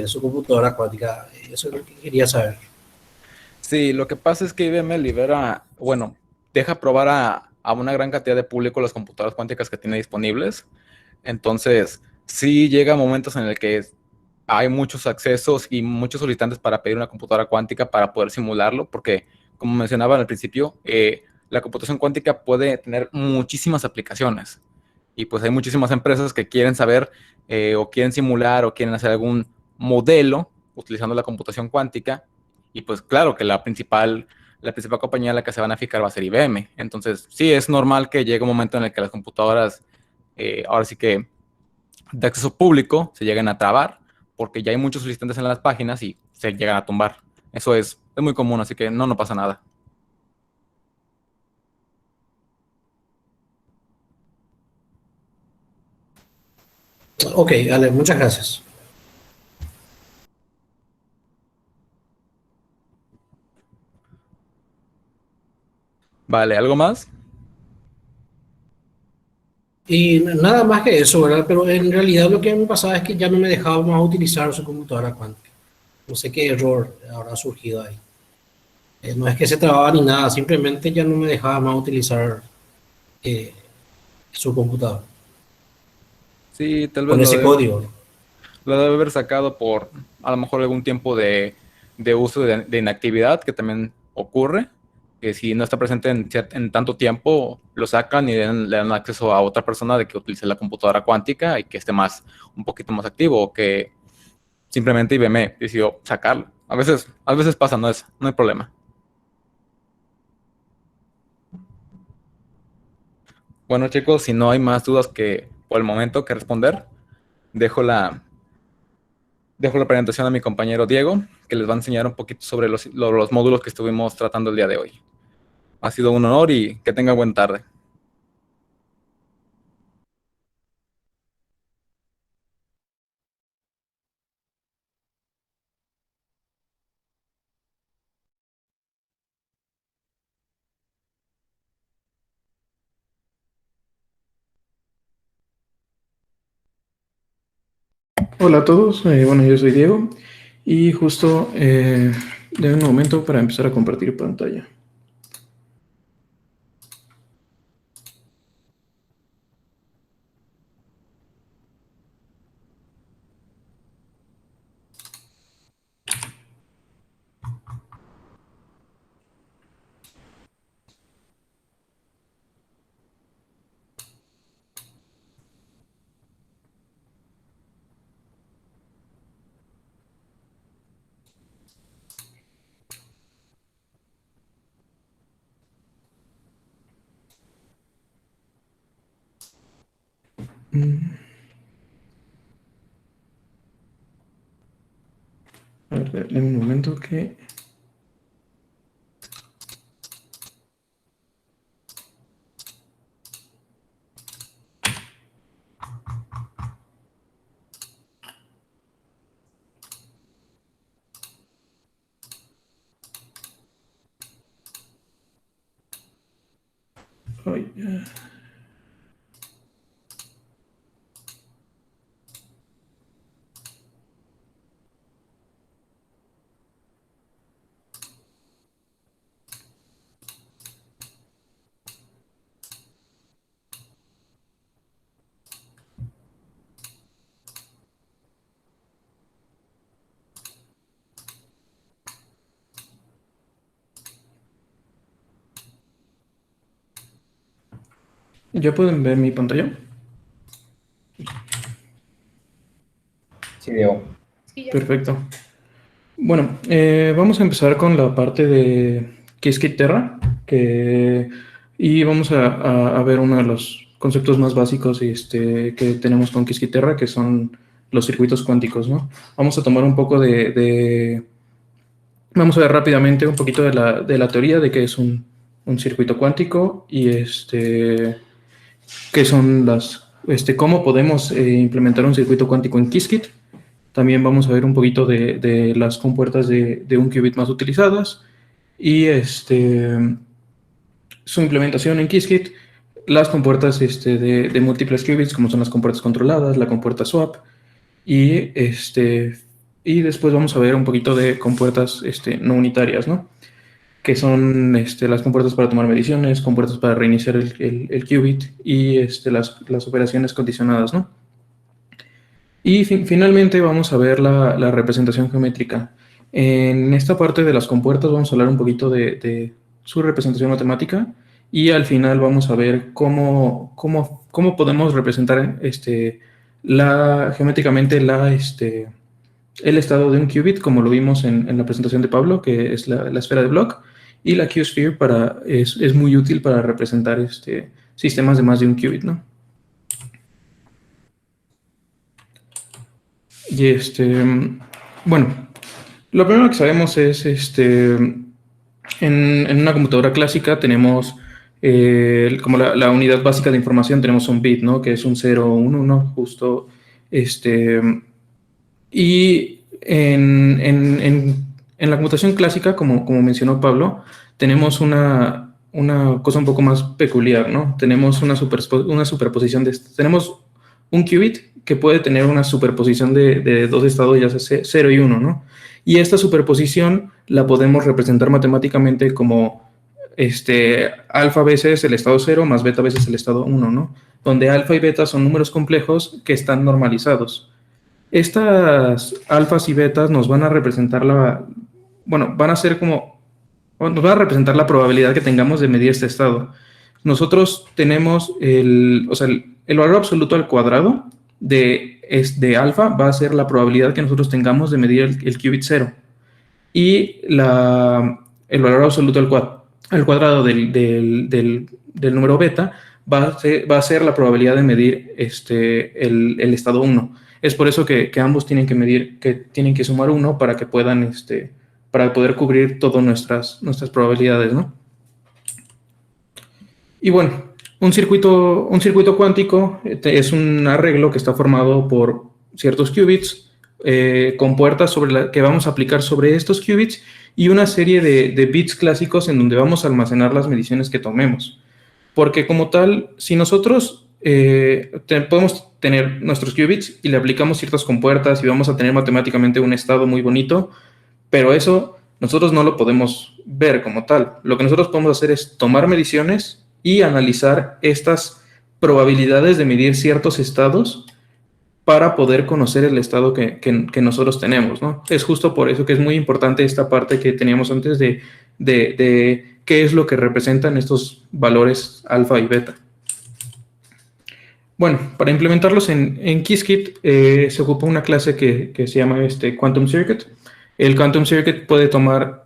su computadora cuántica. Eso es lo que quería saber. Sí, lo que pasa es que IBM libera, bueno, deja probar a una gran cantidad de público las computadoras cuánticas que tiene disponibles. Entonces, sí llega momentos en el que hay muchos accesos y muchos solicitantes para pedir una computadora cuántica para poder simularlo, porque, como mencionaba al principio, la computación cuántica puede tener muchísimas aplicaciones. Y pues hay muchísimas empresas que quieren saber o quieren simular o quieren hacer algún modelo utilizando la computación cuántica. Y pues claro que la principal compañía a la que se van a fijar va a ser IBM. Entonces, sí, es normal que llegue un momento en el que las computadoras, ahora sí que de acceso público, se lleguen a trabar, porque ya hay muchos solicitantes en las páginas y se llegan a tumbar. Eso es muy común, así que no pasa nada. Ok, Ale, muchas gracias. Vale, ¿algo más? Y nada más que eso, ¿verdad? Pero en realidad lo que me pasaba es que ya no me dejaba más utilizar su computadora cuántica. No sé qué error habrá surgido ahí. No es que se trababa ni nada, simplemente ya no me dejaba más utilizar eh, su computadora Sí, tal vez con lo ese debe, código. lo debe haber sacado por a lo mejor algún tiempo de uso de inactividad, que también ocurre, que si no está presente en tanto tiempo, lo sacan y le dan acceso a otra persona de que utilice la computadora cuántica y que esté un poquito más activo, o que simplemente IBM decidió sacarlo. A veces pasa, no hay problema. Bueno, chicos, si no hay más dudas que por el momento que responder, dejo dejo la presentación a mi compañero Diego, que les va a enseñar un poquito sobre los módulos que estuvimos tratando el día de hoy. Ha sido un honor y que tenga buena tarde. Hola a todos, bueno, yo soy Diego y justo de un momento para empezar a compartir pantalla. A ver, en un momento que... Ay, ¿ya pueden ver mi pantalla? Sí, Diego. Perfecto. Bueno, vamos a empezar con la parte de Qiskit Terra, y vamos a ver uno de los conceptos más básicos que tenemos con Qiskit Terra, que son los circuitos cuánticos, ¿no? Vamos a tomar un poco vamos a ver rápidamente un poquito de la teoría de qué es un circuito cuántico y qué son cómo podemos implementar un circuito cuántico en Qiskit. También vamos a ver un poquito de las compuertas de un qubit más utilizadas y su implementación en Qiskit, las compuertas de múltiples qubits, como son las compuertas controladas, la compuerta swap, y, y después vamos a ver un poquito de compuertas no unitarias, ¿no? Que son las compuertas para tomar mediciones, compuertas para reiniciar el qubit y las operaciones condicionadas, ¿no? Y finalmente vamos a ver la representación geométrica. En esta parte de las compuertas vamos a hablar un poquito de su representación matemática y al final vamos a ver cómo podemos representar geométricamente el estado de un qubit, como lo vimos en la presentación de Pablo, que es la esfera de Bloch, y la Q-sphere es muy útil para representar sistemas de más de un qubit, ¿no? Y bueno, lo primero que sabemos es, en una computadora clásica tenemos, como la unidad básica de información, tenemos un bit, ¿no? Que es un 0 o un 1, justo, y en la computación clásica, como mencionó Pablo, tenemos una cosa un poco más peculiar, ¿no? Tenemos una superposición tenemos un qubit que puede tener una superposición de dos estados, ya sea 0 y 1, ¿no? Y esta superposición la podemos representar matemáticamente como alfa veces el estado 0 más beta veces el estado 1, ¿no? Donde alfa y beta son números complejos que están normalizados. Estas alfas y betas nos van a representar van a ser nos van a representar la probabilidad que tengamos de medir este estado. Nosotros tenemos el valor absoluto al cuadrado de alfa va a ser la probabilidad que nosotros tengamos de medir el qubit 0. Y el valor absoluto al cuadrado del número beta va a ser la probabilidad de medir el estado 1. Es por eso que ambos tienen que medir, que tienen que sumar 1 para que puedan, para poder cubrir todas nuestras probabilidades, ¿no? Y bueno, un circuito cuántico es un arreglo que está formado por ciertos qubits, con puertas que vamos a aplicar sobre estos qubits y una serie de bits clásicos en donde vamos a almacenar las mediciones que tomemos. Porque como tal, si nosotros podemos tener nuestros qubits y le aplicamos ciertas compuertas y vamos a tener matemáticamente un estado muy bonito, pero eso nosotros no lo podemos ver como tal. Lo que nosotros podemos hacer es tomar mediciones y analizar estas probabilidades de medir ciertos estados para poder conocer el estado que nosotros tenemos, ¿no? Es justo por eso que es muy importante esta parte que teníamos antes de qué es lo que representan estos valores alfa y beta. Bueno, para implementarlos en Qiskit se ocupa una clase que se llama Quantum Circuit. El Quantum Circuit puede tomar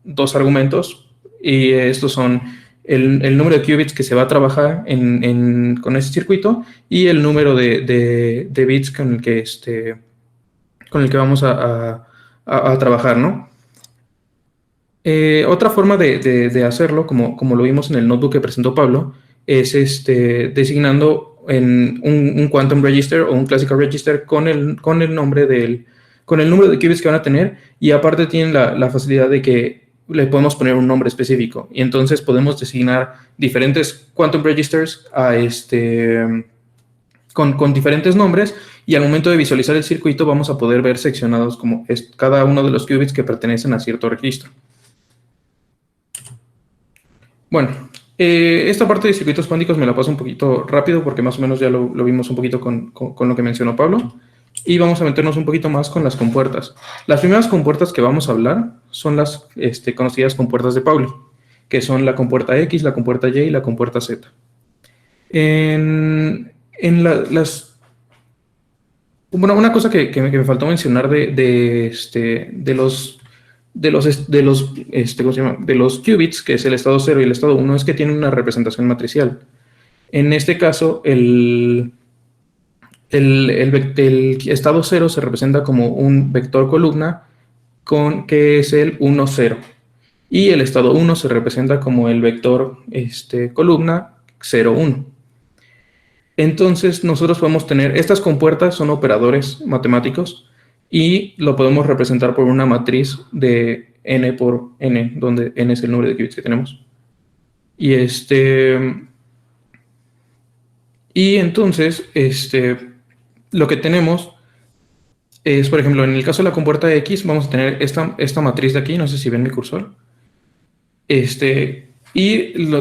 dos argumentos y estos son el número de qubits que se va a trabajar con ese circuito y el número de bits con el que vamos a trabajar, ¿no? Otra forma de hacerlo, como lo vimos en el notebook que presentó Pablo, es designando en un quantum register o un classical register con el número de qubits que van a tener, y aparte tienen la facilidad de que le podemos poner un nombre específico y entonces podemos designar diferentes quantum registers con diferentes nombres, y al momento de visualizar el circuito vamos a poder ver seccionados como cada uno de los qubits que pertenecen a cierto registro. Bueno, esta parte de circuitos cuánticos me la paso un poquito rápido porque más o menos ya lo vimos un poquito con lo que mencionó Pablo. Y vamos a meternos un poquito más con las compuertas. Las primeras compuertas que vamos a hablar son las conocidas compuertas de Pauli, que son la compuerta X, la compuerta Y y la compuerta Z. Bueno, una cosa que me faltó mencionar de los qubits, que es el estado 0 y el estado 1, es que tienen una representación matricial. En este caso, el estado 0 se representa como un vector columna que es el 1, 0. Y el estado 1 se representa como el vector columna 0, 1. Entonces, nosotros podemos tener, estas compuertas son operadores matemáticos y lo podemos representar por una matriz de n por n, donde n es el número de qubits que tenemos. Y entonces, lo que tenemos es, por ejemplo, en el caso de la compuerta X, vamos a tener esta matriz de aquí, no sé si ven mi cursor,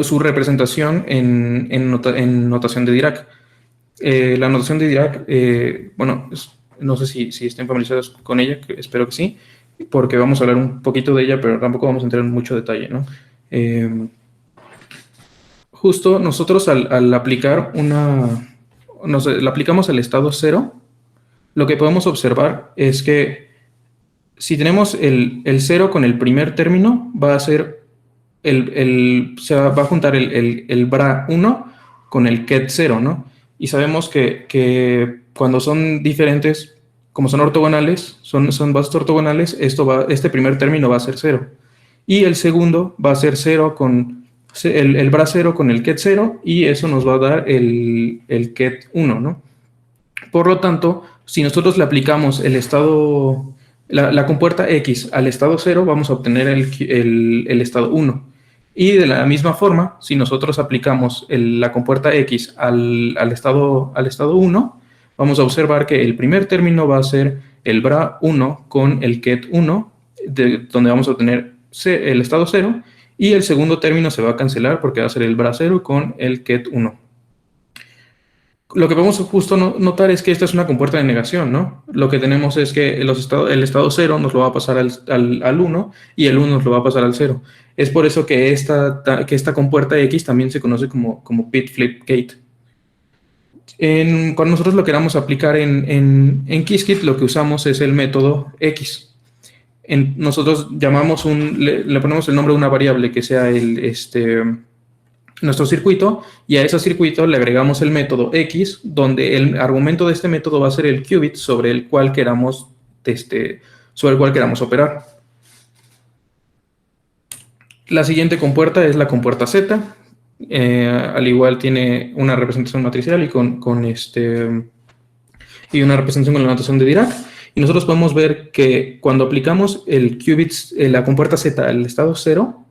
su representación en notación de Dirac. La notación de Dirac, bueno, no sé si estén familiarizados con ella, espero que sí, porque vamos a hablar un poquito de ella, pero tampoco vamos a entrar en mucho detalle, ¿no? Justo nosotros al aplicar la aplicamos al estado 0, lo que podemos observar es que si tenemos el 0 con el primer término, va a ser se va a juntar el BRA1 con el KET0, ¿no? Y sabemos que cuando son diferentes, como son ortogonales, son bases ortogonales, este primer término va a ser 0. Y el segundo va a ser 0 con el BRA0 con el KET0, y eso nos va a dar el KET1, ¿no? Por lo tanto, si nosotros le aplicamos la compuerta X al estado 0, vamos a obtener el estado 1. Y de la misma forma, si nosotros aplicamos la compuerta X al estado 1, vamos a observar que el primer término va a ser el BRA1 con el KET1, donde vamos a obtener el estado 0, y el segundo término se va a cancelar porque va a ser el BRA0 con el KET1. Lo que podemos justo notar es que esta es una compuerta de negación, ¿no? Lo que tenemos es que el estado 0 nos lo va a pasar al 1 y el 1 nos lo va a pasar al 0. Es por eso que esta compuerta X también se conoce como pit flip gate. Cuando nosotros lo queramos aplicar en Qiskit, lo que usamos es el método X. Nosotros le ponemos el nombre de una variable que sea nuestro circuito, y a ese circuito le agregamos el método X, donde el argumento de este método va a ser el qubit sobre el cual queramos operar. La siguiente compuerta es la compuerta Z. Al igual tiene una representación matricial y y una representación con la notación de Dirac. Y nosotros podemos ver que cuando aplicamos el qubit, la compuerta Z al estado 0,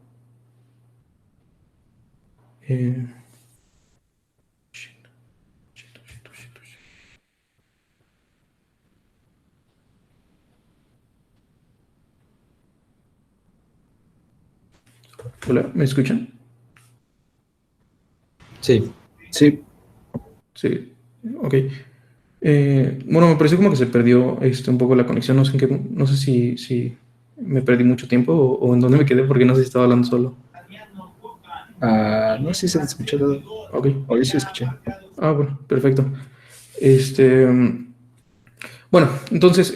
hola, ¿me escuchan? Sí. Sí. Sí, ok. Bueno, me pareció como que se perdió un poco la conexión. No sé, no sé si me perdí mucho tiempo o en dónde me quedé, porque no sé si estaba hablando solo. No sé si se te escuchó todo. Ok. Hoy sí escuché. Bueno, perfecto. Bueno, entonces,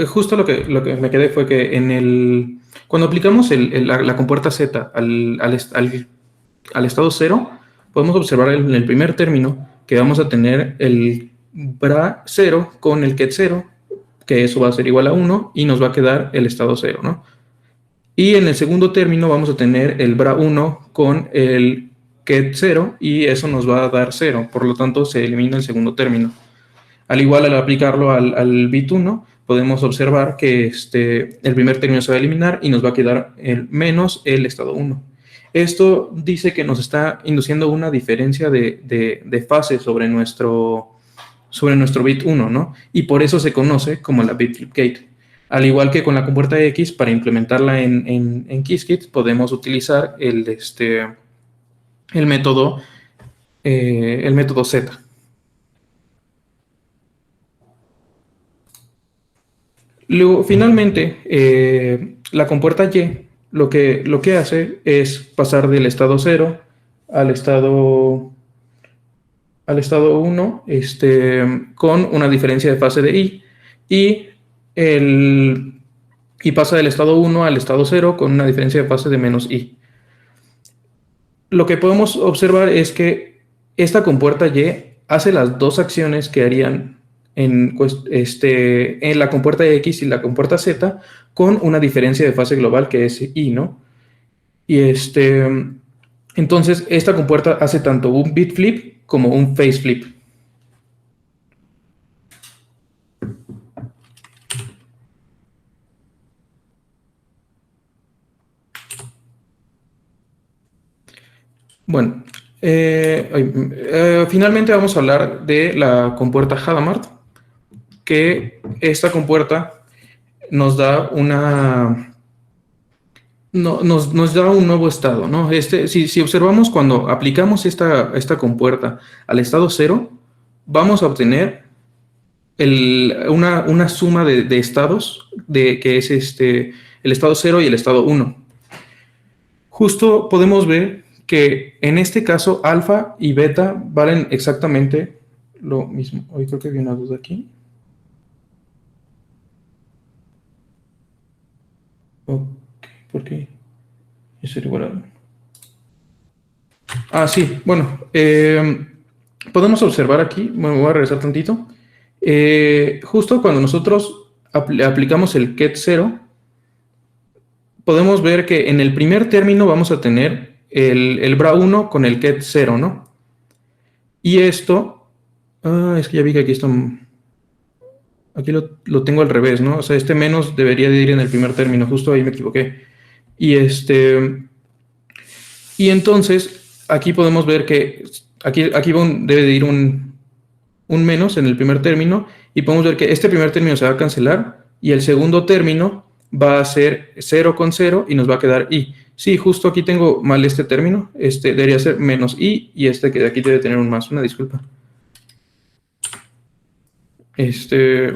justo lo que me quedé fue que cuando aplicamos la compuerta Z al estado 0, podemos observar en el primer término que vamos a tener el bra 0 con el ket 0, que eso va a ser igual a 1, y nos va a quedar el estado 0, ¿no? Y en el segundo término vamos a tener el bra 1 con el ket 0, y eso nos va a dar 0, por lo tanto se elimina el segundo término. Al igual, al aplicarlo al bit 1, podemos observar que el primer término se va a eliminar y nos va a quedar el menos el estado 1. Esto dice que nos está induciendo una diferencia de fase sobre nuestro bit 1, ¿no? Y por eso se conoce como la bit flip gate. Al igual que con la compuerta X, para implementarla en Qiskit, podemos utilizar el método Z. Luego, finalmente, la compuerta Y lo que hace es pasar del estado 0 al estado 1 con una diferencia de fase de I, y pasa del estado 1 al estado 0 con una diferencia de fase de menos I. Lo que podemos observar es que esta compuerta Y hace las dos acciones que harían en la compuerta X y la compuerta Z, con una diferencia de fase global que es I, ¿no? Y entonces esta compuerta hace tanto un bit flip como un phase flip. Bueno, finalmente vamos a hablar de la compuerta Hadamard, que esta compuerta nos da nos da un nuevo estado, ¿no? Si observamos, cuando aplicamos esta compuerta al estado 0, vamos a obtener una suma de estados, que es el estado 0 y el estado 1. Justo podemos ver que en este caso alfa y beta valen exactamente lo mismo. Hoy creo que había una duda aquí. Ok, ¿por qué? Eso era igual a... sí, bueno. Podemos observar aquí, bueno, voy a regresar tantito. Justo cuando nosotros aplicamos el ket 0, podemos ver que en el primer término vamos a tener el bra 1 con el ket 0, ¿no? Y esto, es que ya vi que aquí está, aquí lo tengo al revés, ¿no? O sea, este menos debería de ir en el primer término, justo ahí me equivoqué. Y entonces aquí podemos ver que aquí debe de ir un menos en el primer término, y podemos ver que este primer término se va a cancelar y el segundo término va a ser 0 con 0 y nos va a quedar I. Sí, justo aquí tengo mal este término, debería ser menos I, y que de aquí debe tener un más, una disculpa.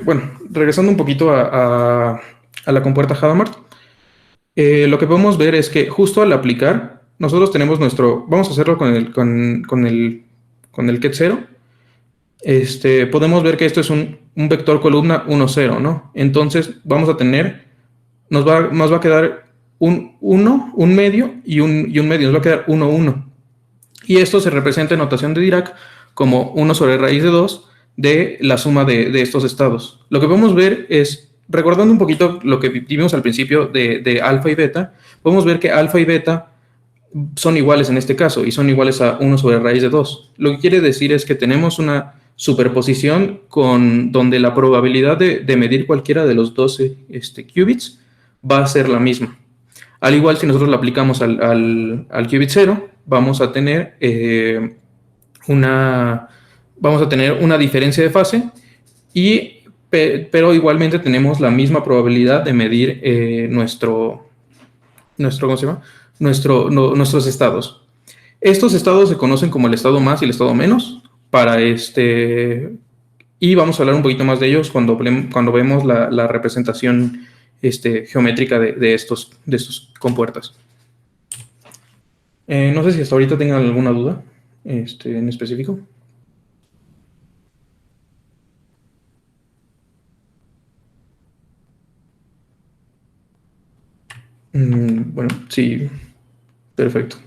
Bueno, regresando un poquito a la compuerta Hadamard, lo que podemos ver es que justo al aplicar, nosotros tenemos vamos a hacerlo con el ket 0. Podemos ver que esto es un vector columna 1, 0, ¿no? Entonces vamos a tener, nos va a quedar un 1, un medio y un medio. Nos va a quedar 1, 1. Y esto se representa en notación de Dirac como 1 sobre raíz de 2 de la suma de estos estados. Lo que podemos ver es, recordando un poquito lo que vimos al principio de alfa y beta, podemos ver que alfa y beta son iguales en este caso y son iguales a 1 sobre raíz de 2. Lo que quiere decir es que tenemos una superposición donde la probabilidad de medir cualquiera de los 12 qubits va a ser la misma. Al igual, si nosotros la aplicamos al qubit 0, vamos a tener una diferencia de fase, pero igualmente tenemos la misma probabilidad de medir nuestros estados. Estos estados se conocen como el estado más y el estado menos. Y vamos a hablar un poquito más de ellos cuando vemos la representación geométrica de estos compuertas. No sé si hasta ahorita tengan alguna duda en específico. Bueno, sí, perfecto.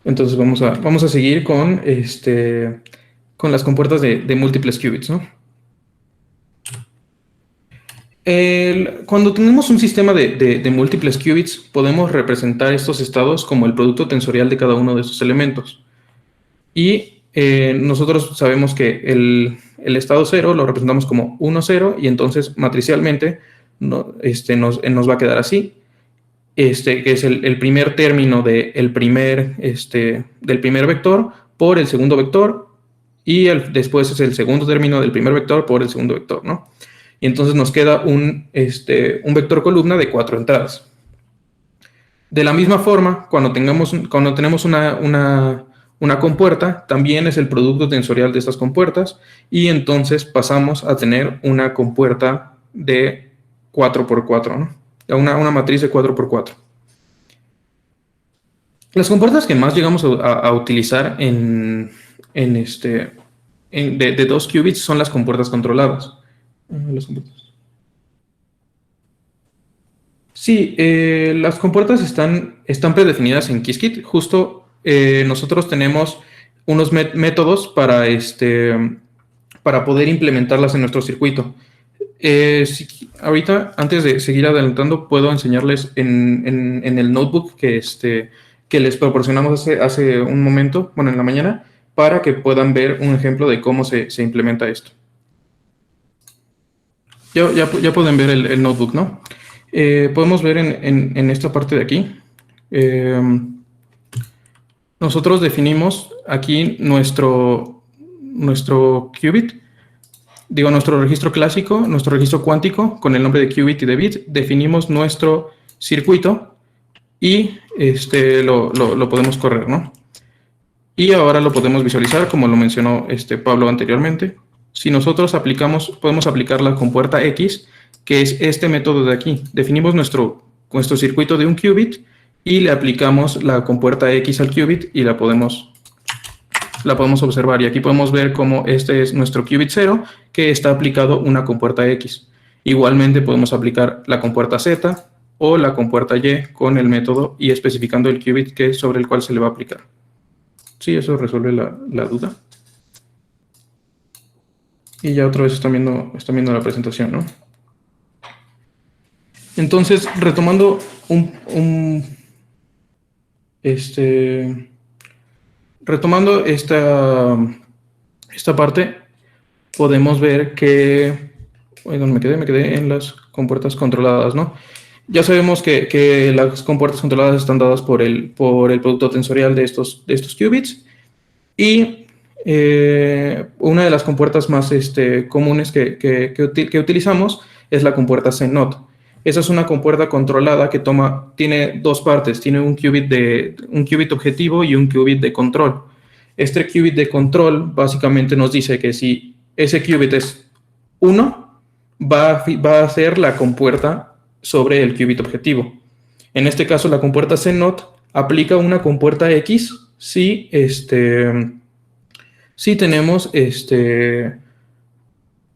Entonces vamos a seguir con las compuertas de múltiples qubits, ¿no? Cuando tenemos un sistema de múltiples qubits, podemos representar estos estados como el producto tensorial de cada uno de estos elementos. Y nosotros sabemos que el estado 0 lo representamos como 1, 0, y entonces matricialmente nos va a quedar así, que es el primer término del primer vector por el segundo vector, y después es el segundo término del primer vector por el segundo vector, ¿no? Y entonces nos queda un vector columna de 4 entradas. De la misma forma, cuando tenemos una compuerta, también es el producto tensorial de estas compuertas, y entonces pasamos a tener una compuerta de 4x4, ¿no? Una matriz de 4x4. Las compuertas que más llegamos a utilizar de 2 qubits son las compuertas controladas. Sí, las compuertas están predefinidas en Qiskit. Justo nosotros tenemos unos métodos para poder implementarlas en nuestro circuito. Ahorita, antes de seguir adelantando, puedo enseñarles en el notebook que les proporcionamos hace un momento, bueno, en la mañana, para que puedan ver un ejemplo de cómo se implementa esto. Ya pueden ver el notebook, ¿no? Podemos ver en esta parte de aquí. Nosotros definimos aquí nuestro qubit, nuestro registro clásico, nuestro registro cuántico con el nombre de qubit y de bit. Definimos nuestro circuito y lo podemos correr, ¿no? Y ahora lo podemos visualizar, como lo mencionó Pablo anteriormente. Si nosotros podemos aplicar la compuerta X, que es este método de aquí. Definimos nuestro circuito de un qubit y le aplicamos la compuerta X al qubit y la podemos observar. Y aquí podemos ver cómo este es nuestro qubit 0, que está aplicado una compuerta X. Igualmente podemos aplicar la compuerta Z o la compuerta Y con el método y especificando el qubit sobre el cual se le va a aplicar. Sí, eso resuelve la duda. Y ya otra vez están viendo la presentación, ¿no? Entonces, retomando retomando esta parte, podemos ver que... Bueno, me quedé en las compuertas controladas, ¿no? Ya sabemos que las compuertas controladas están dadas por el producto tensorial de estos qubits. Y una de las compuertas más comunes que utilizamos es la compuerta CNOT. Esa es una compuerta controlada que tiene dos partes. Tiene un qubit objetivo y un qubit de control. Este qubit de control básicamente nos dice que si ese qubit es 1, va a ser la compuerta sobre el qubit objetivo. En este caso, la compuerta CNOT aplica una compuerta X si tenemos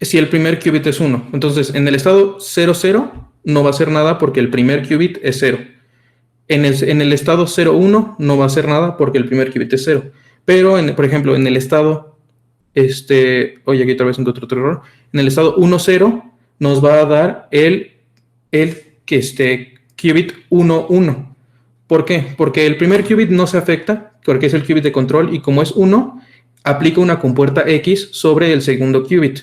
si el primer qubit es 1. Entonces, en el estado 0, 0 no va a hacer nada porque el primer qubit es 0. En el estado 0,1 no va a hacer nada porque el primer qubit es 0. Pero, por ejemplo, en el estado, oye, aquí otra vez encontré otro error. En el estado 1,0 nos va a dar el qubit 1,1. ¿Por qué? Porque el primer qubit no se afecta, porque es el qubit de control, y como es 1, aplica una compuerta X sobre el segundo qubit.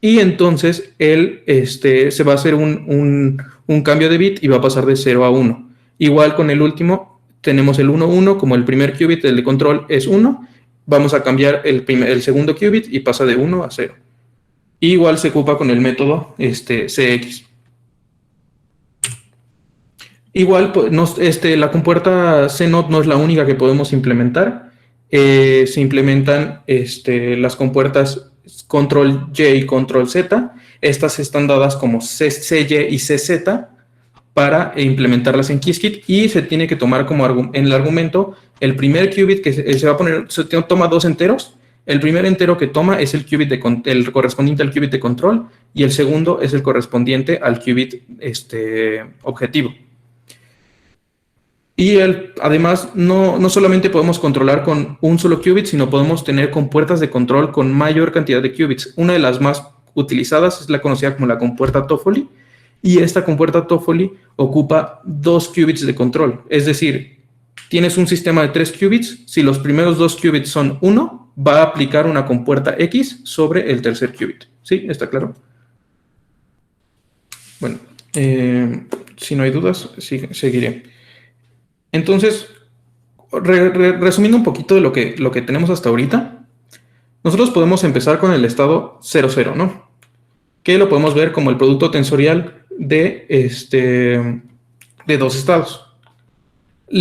Y entonces se va a hacer un cambio de bit y va a pasar de 0 a 1. Igual con el último, tenemos el 1,1, como el primer qubit, el de control es 1, vamos a cambiar el segundo qubit y pasa de 1 a 0. Igual se ocupa con el método CX. Igual, la compuerta CNOT no es la única que podemos implementar. Se implementan las compuertas control Y y control Z. Estas están dadas como CY y CZ para implementarlas en Qiskit, y se tiene que tomar como en el argumento el primer qubit que se va a poner, se toma dos enteros. El primer entero que toma es el qubit el correspondiente al qubit de control, y el segundo es el correspondiente al qubit objetivo. Y además, no solamente podemos controlar con un solo qubit, sino podemos tener compuertas de control con mayor cantidad de qubits. Una de las más utilizadas es la conocida como la compuerta Toffoli, y esta compuerta Toffoli ocupa 2 qubits de control. Es decir, tienes un sistema de 3 qubits, si los primeros 2 qubits son 1, va a aplicar una compuerta X sobre el tercer qubit. ¿Sí? ¿Está claro? Bueno, si no hay dudas, seguiré. Entonces, resumiendo un poquito de lo que tenemos hasta ahorita, nosotros podemos empezar con el estado 00, ¿no? Que lo podemos ver como el producto tensorial de dos estados.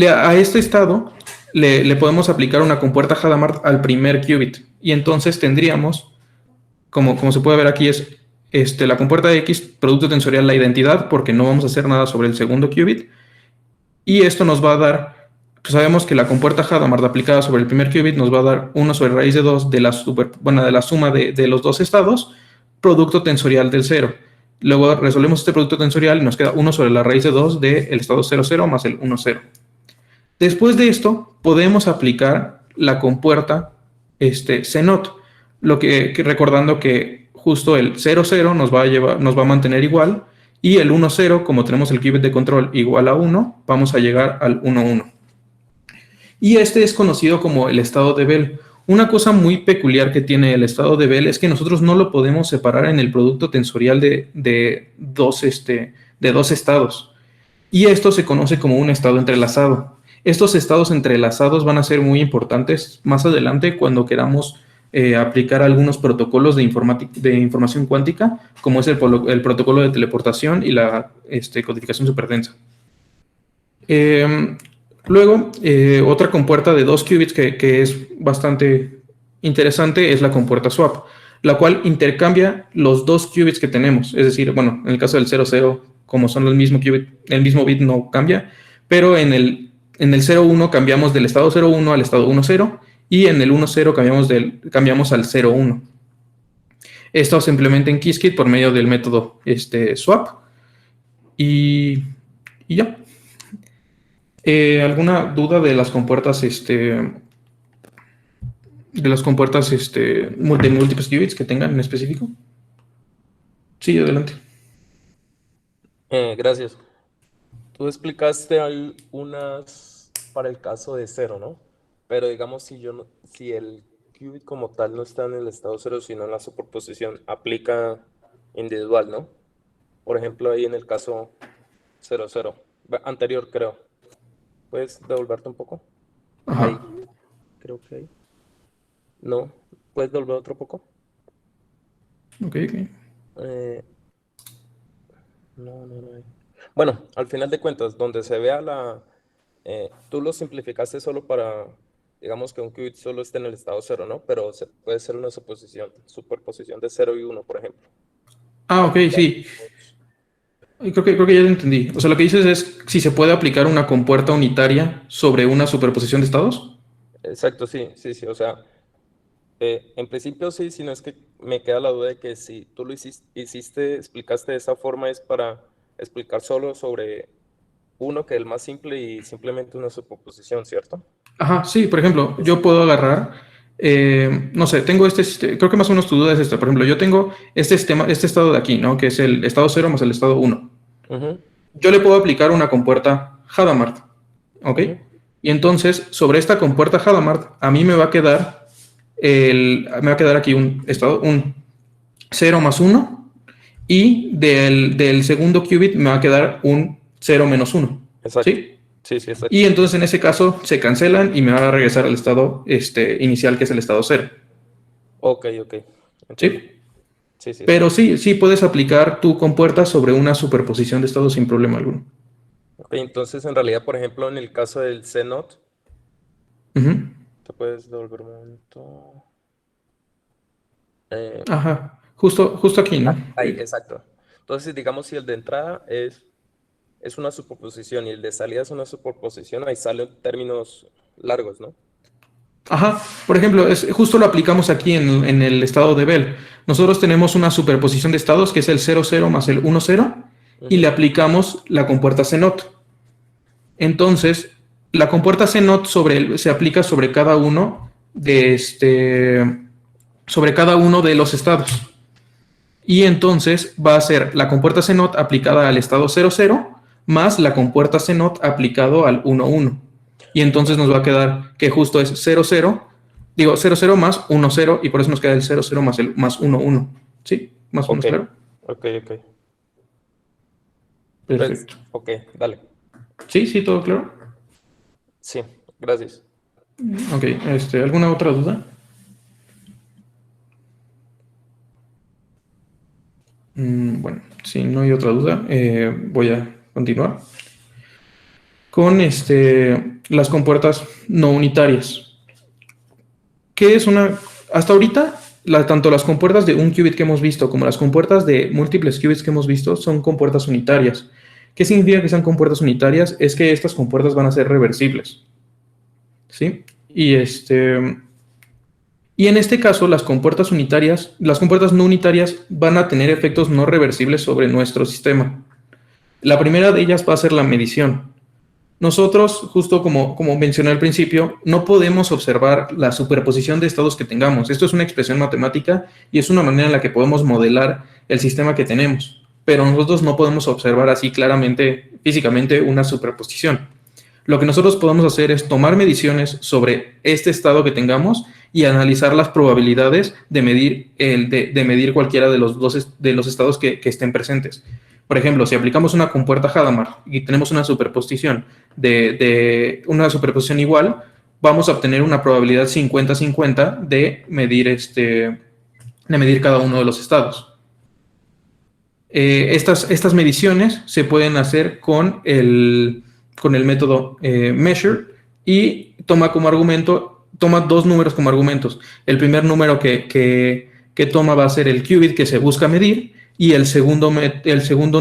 A este estado le podemos aplicar una compuerta Hadamard al primer qubit, y entonces tendríamos, como se puede ver aquí, es la compuerta X, producto tensorial, la identidad, porque no vamos a hacer nada sobre el segundo qubit. Y esto nos va a dar, pues sabemos que la compuerta Hadamard aplicada sobre el primer qubit nos va a dar 1 sobre raíz de 2 de la suma de los dos estados, producto tensorial del 0. Luego resolvemos este producto tensorial y nos queda 1 sobre la raíz de 2 del estado 00 más el 1, 0. Después de esto, podemos aplicar la compuerta CNOT, recordando que justo el 00 nos va a mantener igual, y el 1, 0, como tenemos el qubit de control igual a 1, vamos a llegar al 1, 1. Y es conocido como el estado de Bell. Una cosa muy peculiar que tiene el estado de Bell es que nosotros no lo podemos separar en el producto tensorial de dos estados. Y esto se conoce como un estado entrelazado. Estos estados entrelazados van a ser muy importantes más adelante cuando queramos aplicar algunos protocolos de información cuántica, como es el protocolo de teleportación y la codificación superdensa. Luego, otra compuerta de 2 qubits que es bastante interesante es la compuerta swap, la cual intercambia los 2 qubits que tenemos. Es decir, bueno, en el caso del 00, como son el mismo qubit, el mismo bit no cambia, pero en el 01 cambiamos del estado 01 al estado 10, y en el 10 cambiamos al 01. Esto se implementa en Qiskit por medio del método swap. Y ya. ¿Alguna duda de las compuertas de múltiples qubits que tengan en específico? Sí, adelante. Gracias. Tú explicaste unas para el caso de 0, ¿no? Pero digamos, si el qubit como tal no está en el estado 0, sino en la superposición, aplica individual, ¿no? Por ejemplo, ahí en el caso 00, anterior creo. ¿Puedes devolverte un poco? Ajá. Ahí. Creo que ahí. No. ¿Puedes devolver otro poco? Ok. No. Bueno, al final de cuentas, donde se vea tú lo simplificaste solo para, digamos que un qubit solo esté en el estado 0, ¿no? Pero se puede ser una superposición de 0 y 1, por ejemplo. Ok, sí. Creo que ya lo entendí. O sea, lo que dices es si se puede aplicar una compuerta unitaria sobre una superposición de estados. Exacto, sí. O sea, en principio sí, sino es que me queda la duda de que si tú lo explicaste de esa forma, es para explicar solo sobre uno que el más simple y simplemente una superposición, ¿cierto? Ajá, sí, por ejemplo, yo puedo agarrar, no sé, tengo creo que más o menos tu duda es esta. Por ejemplo, yo tengo este sistema, este estado de aquí, ¿no? Que es el estado 0 más el estado 1. Ujú, Yo le puedo aplicar una compuerta Hadamard, ¿ok? ujú. Y entonces, sobre esta compuerta Hadamard, a mí me va a quedar aquí un estado, un 0 más 1, y del segundo qubit me va a quedar un 0 menos 1, Exacto. ¿sí? Sí, sí, exacto. Y entonces en ese caso se cancelan y me va a regresar al estado inicial, que es el estado 0, Ok, entiendo. ¿sí? Sí, sí, sí. Pero sí, sí puedes aplicar tu compuerta sobre una superposición de estados sin problema alguno. Ok, entonces en realidad, por ejemplo, en el caso del CNOT, Ujú. te puedes devolver un momento. Eh, Ajá, justo aquí, ¿no? ahí, exacto. Entonces, digamos, si el de entrada es una superposición y el de salida es una superposición, ahí salen términos largos, ¿no? Ajá, por ejemplo, justo lo aplicamos aquí en el estado de Bell. Nosotros tenemos una superposición de estados que es el 00 más el 10 y le Ujú, aplicamos la compuerta CNOT. Entonces, la compuerta CNOT se aplica sobre cada uno sobre cada uno de los estados. Y entonces va a ser la compuerta CNOT aplicada al estado 00 más la compuerta CNOT aplicado al 11. Y entonces nos va a quedar que justo es 00, digo 00 más 10, y por eso nos queda el 00 más el más 11. ¿Sí? Más o menos ok, claro. ok. Pues, Perfecto. ok, dale. Sí, sí, todo claro. Sí, gracias. Ok, ¿alguna otra duda? Bueno, si no hay otra duda, voy a continuar con las compuertas no unitarias. ¿Qué es una? Hasta ahorita, tanto las compuertas de un qubit que hemos visto como las compuertas de múltiples qubits que hemos visto son compuertas unitarias. ¿Qué significa que sean compuertas unitarias? Es que estas compuertas van a ser reversibles, ¿sí? Y en este caso, las compuertas no unitarias van a tener efectos no reversibles sobre nuestro sistema. La primera de ellas va a ser la medición. Nosotros, justo como mencioné al principio, no podemos observar la superposición de estados que tengamos. Esto es una expresión matemática y es una manera en la que podemos modelar el sistema que tenemos. Pero nosotros no podemos observar así claramente, físicamente, una superposición. Lo que nosotros podemos hacer es tomar mediciones sobre este estado que tengamos y analizar las probabilidades de medir cualquiera de los estados que estén presentes. Por ejemplo, si aplicamos una compuerta Hadamard y tenemos una superposición de una superposición igual, vamos a obtener una probabilidad 50-50 de medir cada uno de los estados. Estas mediciones se pueden hacer con el método Measure, y toma dos números como argumentos. El primer número que toma va a ser el qubit que se busca medir, y el segundo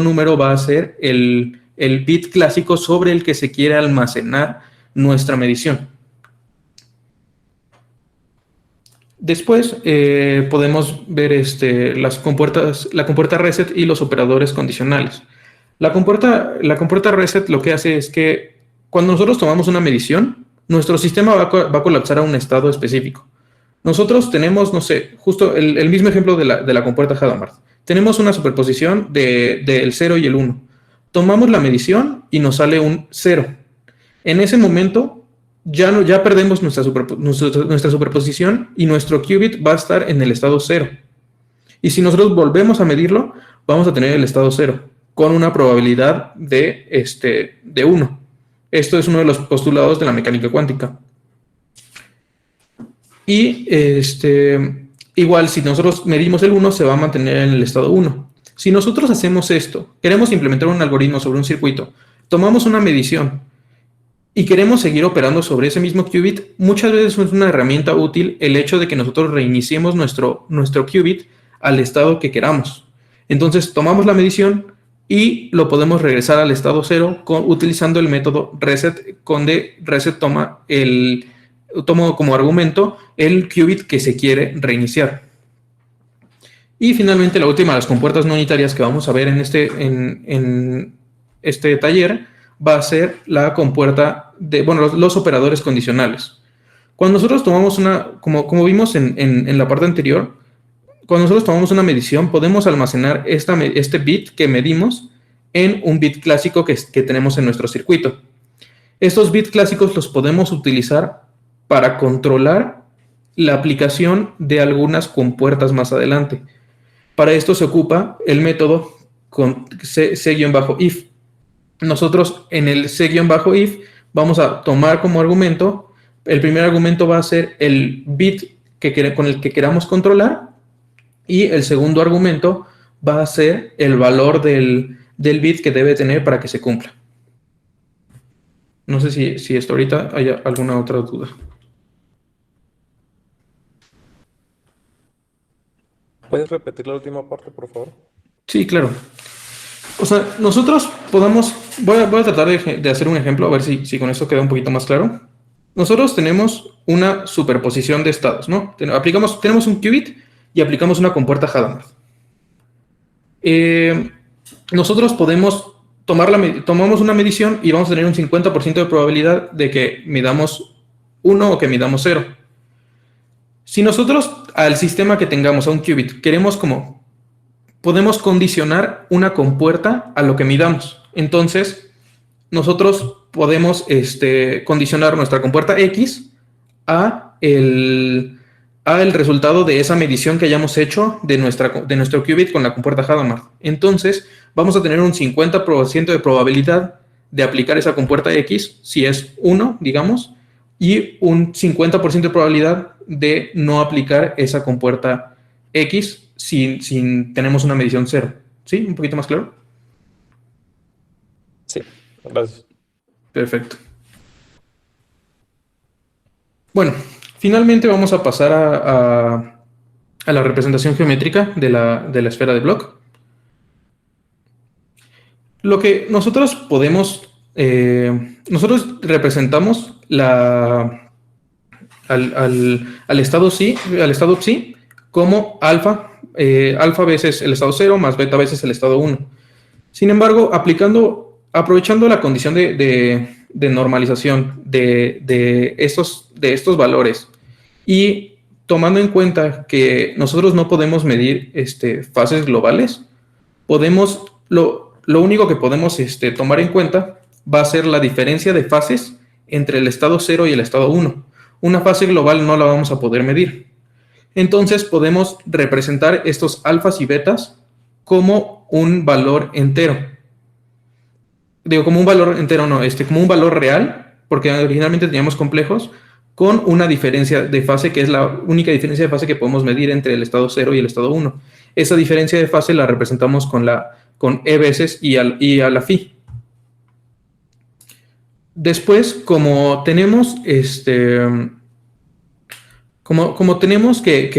número va a ser el bit clásico sobre el que se quiere almacenar nuestra medición. Después podemos ver la compuerta reset y los operadores condicionales. La compuerta reset lo que hace es que cuando nosotros tomamos una medición, nuestro sistema va a colapsar a un estado específico. Nosotros tenemos, no sé, justo el mismo ejemplo de la compuerta Hadamard. Tenemos una superposición del 0 y el 1. Tomamos la medición y nos sale un 0. En ese momento ya perdemos nuestra superposición y nuestro qubit va a estar en el estado 0. Y si nosotros volvemos a medirlo, vamos a tener el estado 0 con una probabilidad de 1. Esto es uno de los postulados de la mecánica cuántica. Y igual, si nosotros medimos el 1, se va a mantener en el estado 1. Si nosotros hacemos esto, queremos implementar un algoritmo sobre un circuito, tomamos una medición y queremos seguir operando sobre ese mismo qubit, muchas veces es una herramienta útil el hecho de que nosotros reiniciemos nuestro qubit al estado que queramos. Entonces tomamos la medición y lo podemos regresar al estado 0 utilizando el método reset, donde reset toma como argumento el qubit que se quiere reiniciar. Y finalmente la última de las compuertas no unitarias que vamos a ver en este taller va a ser la compuerta de, bueno, los operadores condicionales. Cuando nosotros tomamos como vimos en la parte anterior, cuando nosotros tomamos una medición, podemos almacenar este bit que medimos en un bit clásico que tenemos en nuestro circuito. Estos bits clásicos los podemos utilizar para controlar la aplicación de algunas compuertas más adelante. Para esto se ocupa el método con c-if. Nosotros en el c-if vamos a tomar como argumento, el primer argumento va a ser el bit con el que queramos controlar, y el segundo argumento va a ser el valor del bit que debe tener para que se cumpla. No sé si esto ahorita hay alguna otra duda. ¿Puedes repetir la última parte, por favor? Sí, claro. O sea, nosotros voy a tratar de hacer un ejemplo, a ver si con esto queda un poquito más claro. Nosotros tenemos una superposición de estados, ¿no? Tenemos un qubit y aplicamos una compuerta Hadamard. Nosotros podemos tomamos una medición y vamos a tener un 50% de probabilidad de que midamos 1 o que midamos 0. Si nosotros al sistema que tengamos, a un qubit, podemos condicionar una compuerta a lo que midamos. Entonces, nosotros podemos condicionar nuestra compuerta X a el resultado de esa medición que hayamos hecho de nuestro qubit con la compuerta Hadamard. Entonces, vamos a tener un 50% de probabilidad de aplicar esa compuerta X, si es 1, digamos, y un 50% de probabilidad de no aplicar esa compuerta X si tenemos una medición 0. ¿Sí? ¿Un poquito más claro? Sí, gracias. Perfecto. Bueno, finalmente vamos a pasar a la representación geométrica de la esfera de Bloch. Lo que nosotros nosotros representamos al estado psi como alfa veces el estado 0 más beta veces el estado 1. Sin embargo, aprovechando la condición de normalización de estos valores y tomando en cuenta que nosotros no podemos medir fases globales, lo único que podemos tomar en cuenta va a ser la diferencia de fases entre el estado 0 y el estado 1. Una fase global no la vamos a poder medir. Entonces podemos representar estos alfas y betas como un valor entero. Digo, como un valor entero, no, como un valor real, porque originalmente teníamos complejos, con una diferencia de fase que es la única diferencia de fase que podemos medir entre el estado 0 y el estado 1. Esa diferencia de fase la representamos con E veces y a la phi. Después, como tenemos como tenemos que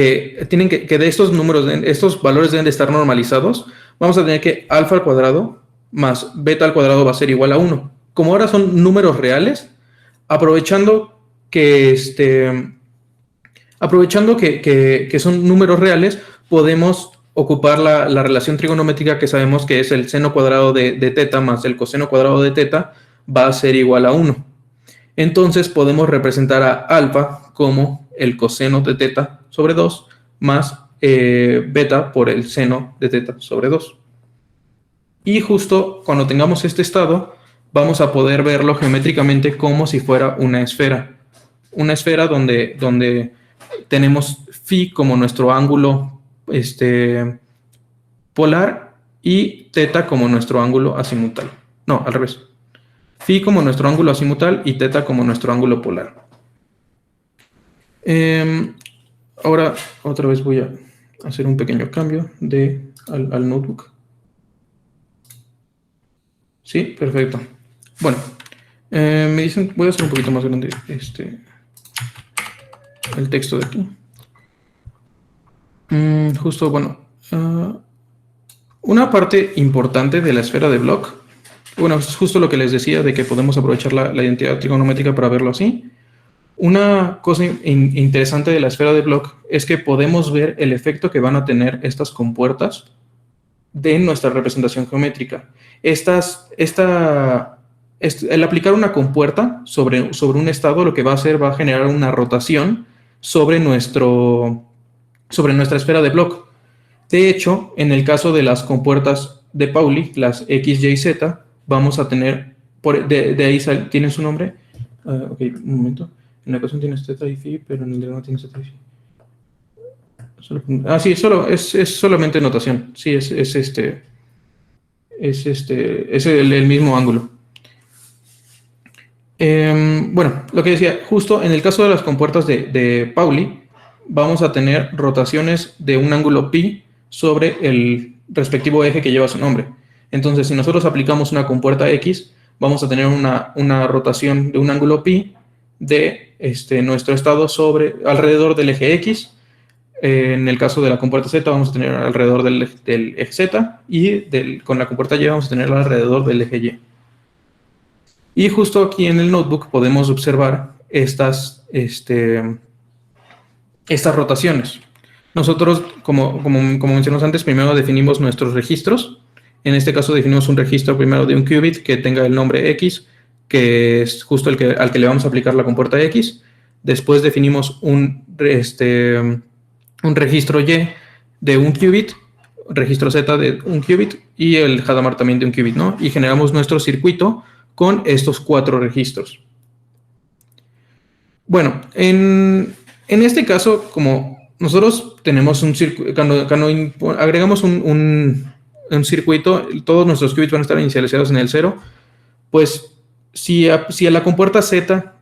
de estos números, estos valores deben de estar normalizados, vamos a tener que alfa al cuadrado más beta al cuadrado va a ser igual a 1. Como ahora son números reales, aprovechando que son números reales, podemos ocupar la relación trigonométrica que sabemos que es el seno cuadrado de teta más el coseno cuadrado de teta va a ser igual a 1. Entonces podemos representar a alfa como el coseno de teta sobre 2 más beta por el seno de teta sobre 2. Y justo cuando tengamos este estado, vamos a poder verlo geométricamente como si fuera una esfera. Una esfera donde tenemos phi como nuestro ángulo polar y teta como nuestro ángulo azimutal. No, al revés. Phi como nuestro ángulo azimutal y teta como nuestro ángulo polar. Ahora, otra vez voy a hacer un pequeño cambio al notebook. Sí, perfecto. Bueno, me dicen, voy a hacer un poquito más grande el texto de aquí. Justo, bueno, una parte importante de la esfera de Bloch, bueno, es justo lo que les decía de que podemos aprovechar la identidad trigonométrica para verlo así. Una cosa interesante de la esfera de Bloch es que podemos ver el efecto que van a tener estas compuertas de nuestra representación geométrica. Esta el aplicar una compuerta sobre un estado lo que va a hacer va a generar una rotación sobre nuestra esfera de Bloch. De hecho, en el caso de las compuertas de Pauli, las X, Y, Z, vamos a tener, de ahí ¿tienen su nombre? Ok, un momento. En la ecuación tienes θ y phi, pero en el diagrama tienes θ y phi. Sí, es solamente notación. Sí, es el mismo ángulo. Bueno, lo que decía, justo en el caso de las compuertas de Pauli, vamos a tener rotaciones de un ángulo pi sobre el respectivo eje que lleva su nombre. Entonces, si nosotros aplicamos una compuerta X, vamos a tener una rotación de un ángulo pi de nuestro estado alrededor del eje X. En el caso de la compuerta Z vamos a tener alrededor del eje Z y con la compuerta Y vamos a tener alrededor del eje Y. Y justo aquí en el notebook podemos observar estas rotaciones. Nosotros, como mencionamos antes, primero definimos nuestros registros. En este caso definimos un registro primero de un qubit que tenga el nombre X, que es justo al que le vamos a aplicar la compuerta X. Después definimos un registro Y de un qubit, registro Z de un qubit y el Hadamard también de un qubit, ¿no? Y generamos nuestro circuito con estos 4 registros. Bueno, en este caso, como nosotros tenemos un circuito, cuando agregamos un circuito, todos nuestros qubits van a estar inicializados en el 0, pues si a la compuerta Z,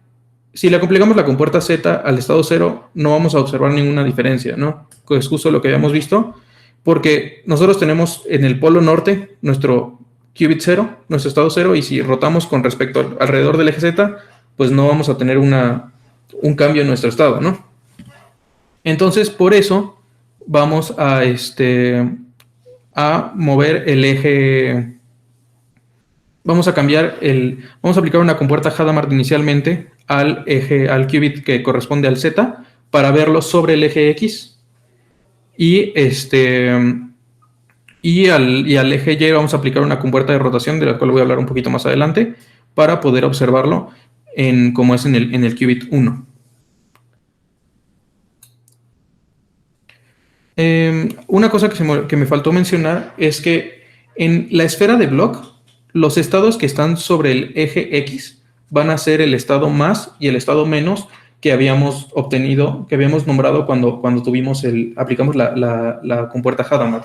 si le aplicamos la compuerta Z al estado 0, no vamos a observar ninguna diferencia, ¿no? Que es justo lo que habíamos visto, porque nosotros tenemos en el polo norte nuestro qubit 0, nuestro estado 0, y si rotamos con respecto alrededor del eje Z, pues no vamos a tener un cambio en nuestro estado, ¿no? Entonces, por eso vamos a mover el eje. Vamos a aplicar una compuerta Hadamard inicialmente al qubit que corresponde al Z para verlo sobre el eje X y al eje Y vamos a aplicar una compuerta de rotación de la cual voy a hablar un poquito más adelante para poder observarlo como es en el qubit 1. Una cosa que me faltó mencionar es que en la esfera de Bloch, los estados que están sobre el eje X van a ser el estado más y el estado menos que habíamos obtenido, que habíamos nombrado cuando aplicamos la compuerta Hadamard.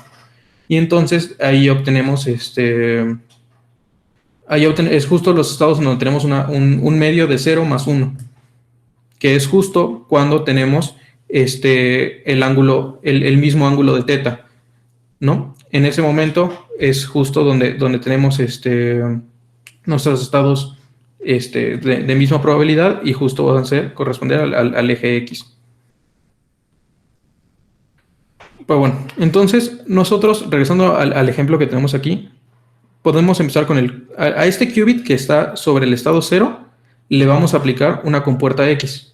Y entonces ahí obtenemos es justo los estados donde tenemos un medio de 0 más 1, que es justo cuando tenemos el ángulo, el mismo ángulo de teta, ¿no? En ese momento es justo donde tenemos nuestros estados de misma probabilidad y justo van a corresponder al eje X. Pues bueno, entonces nosotros, regresando al ejemplo que tenemos aquí, podemos empezar con a este qubit que está sobre el estado 0, le vamos a aplicar una compuerta X.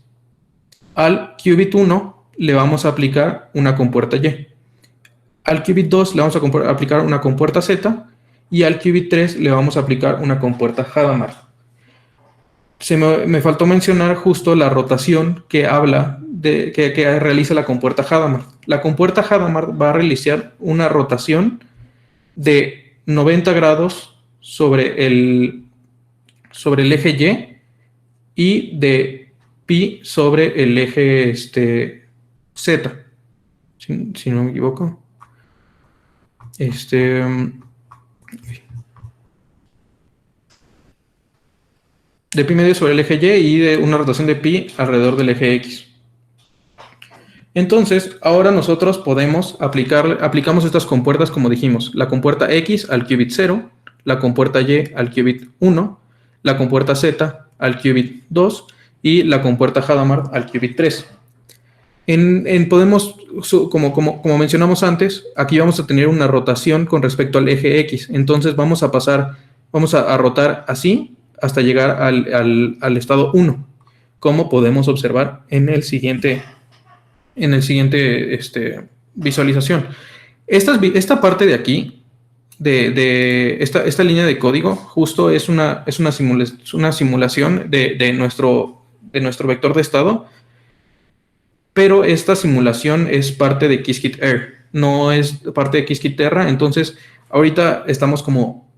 Al qubit 1 le vamos a aplicar una compuerta Y. Al qubit 2 le vamos a aplicar una compuerta Z y al qubit 3 le vamos a aplicar una compuerta Hadamard. Me faltó mencionar justo la rotación que que realiza la compuerta Hadamard. La compuerta Hadamard va a realizar una rotación de 90 grados sobre el eje Y de pi sobre el eje Z, si no me equivoco. De pi medio sobre el eje Y de una rotación de pi alrededor del eje X. Entonces, ahora nosotros aplicamos estas compuertas como dijimos, la compuerta X al qubit 0, la compuerta Y al qubit 1, la compuerta Z al qubit 2 y la compuerta Hadamard al qubit 3. Como mencionamos antes, aquí vamos a tener una rotación con respecto al eje X. Entonces vamos a rotar así hasta llegar al estado 1, como podemos observar en el siguiente visualización. Esta parte de aquí, esta línea de código justo es una simulación de nuestro vector de estado, pero esta simulación es parte de Qiskit-R, no es parte de Qiskit-Terra. Entonces ahorita estamos como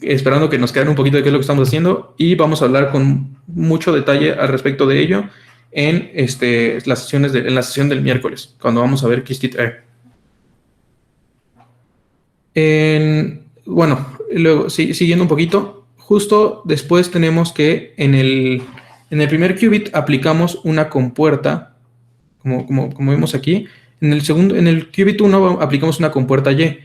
esperando que nos quede un poquito de qué es lo que estamos haciendo, y vamos a hablar con mucho detalle al respecto de ello en la sesión del miércoles, cuando vamos a ver Qiskit-R. Bueno, luego, siguiendo un poquito, justo después tenemos que en el primer qubit aplicamos una compuerta, como vemos aquí. En el qubit 1 aplicamos una compuerta Y,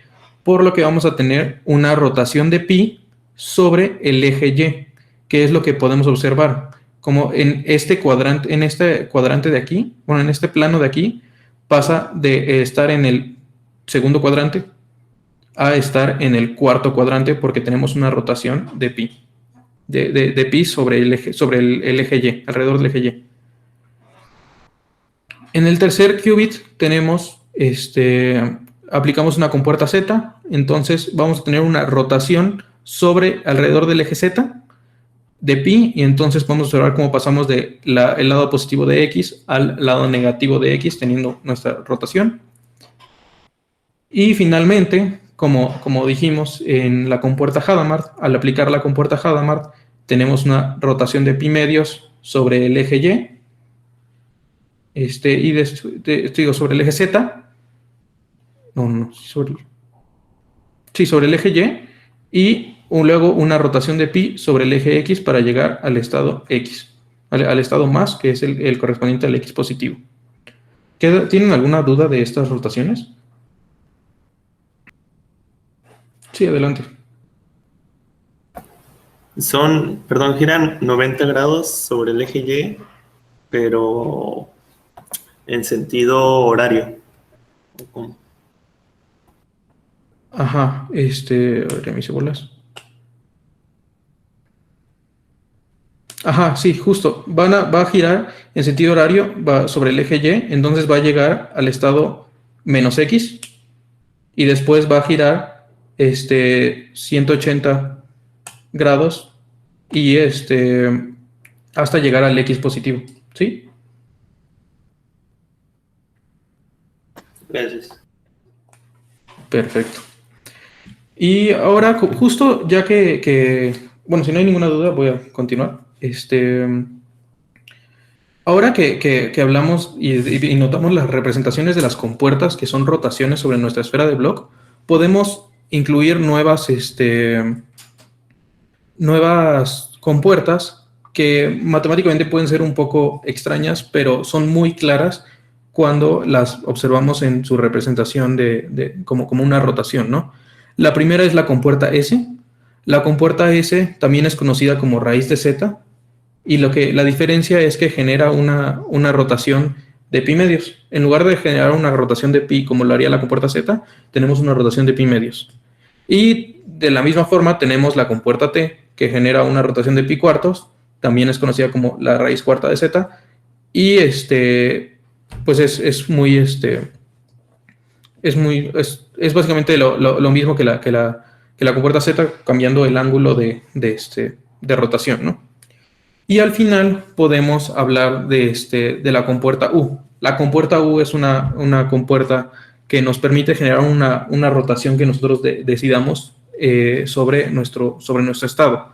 por lo que vamos a tener una rotación de pi sobre el eje Y, que es lo que podemos observar. Como en este cuadrante de aquí, bueno, en este plano de aquí, pasa de estar en el segundo cuadrante a estar en el cuarto cuadrante, porque tenemos una rotación de pi, de pi sobre el eje Y, alrededor del eje Y. En el tercer qubit tenemos, aplicamos una compuerta Z, entonces vamos a tener una rotación alrededor del eje Z de pi, y entonces podemos observar cómo pasamos del lado positivo de X al lado negativo de X, teniendo nuestra rotación. Y finalmente, como dijimos en la compuerta Hadamard, al aplicar la compuerta Hadamard, tenemos una rotación de pi medios sobre el eje Y, sobre el eje Z, sobre el eje Y luego una rotación de pi sobre el eje X para llegar al estado X, al estado más, que es el correspondiente al X positivo. ¿Tienen alguna duda de estas rotaciones? Sí, adelante. Giran 90 grados sobre el eje Y, pero en sentido horario. ¿Cómo? Ajá, a ver, mis bolas. Ajá, sí, justo. Va a girar en sentido horario, va sobre el eje Y, entonces va a llegar al estado menos X, y después va a girar 180 grados y hasta llegar al X positivo, ¿sí? Gracias. Perfecto. Y ahora, justo ya bueno, si no hay ninguna duda, voy a continuar. Ahora que hablamos y notamos las representaciones de las compuertas, que son rotaciones sobre nuestra esfera de Bloch, podemos incluir nuevas compuertas que matemáticamente pueden ser un poco extrañas, pero son muy claras cuando las observamos en su representación como una rotación, ¿no? La primera es la compuerta S. La compuerta S también es conocida como raíz de Z, y la diferencia es que genera una rotación de pi medios. En lugar de generar una rotación de pi como lo haría la compuerta Z, tenemos una rotación de pi medios. Y de la misma forma tenemos la compuerta T, que genera una rotación de pi cuartos, también es conocida como la raíz cuarta de Z, y pues es básicamente lo mismo que la compuerta Z, cambiando el ángulo de rotación, ¿no? Y al final podemos hablar de la compuerta U. La compuerta U es una compuerta que nos permite generar una rotación que nosotros decidamos sobre nuestro estado.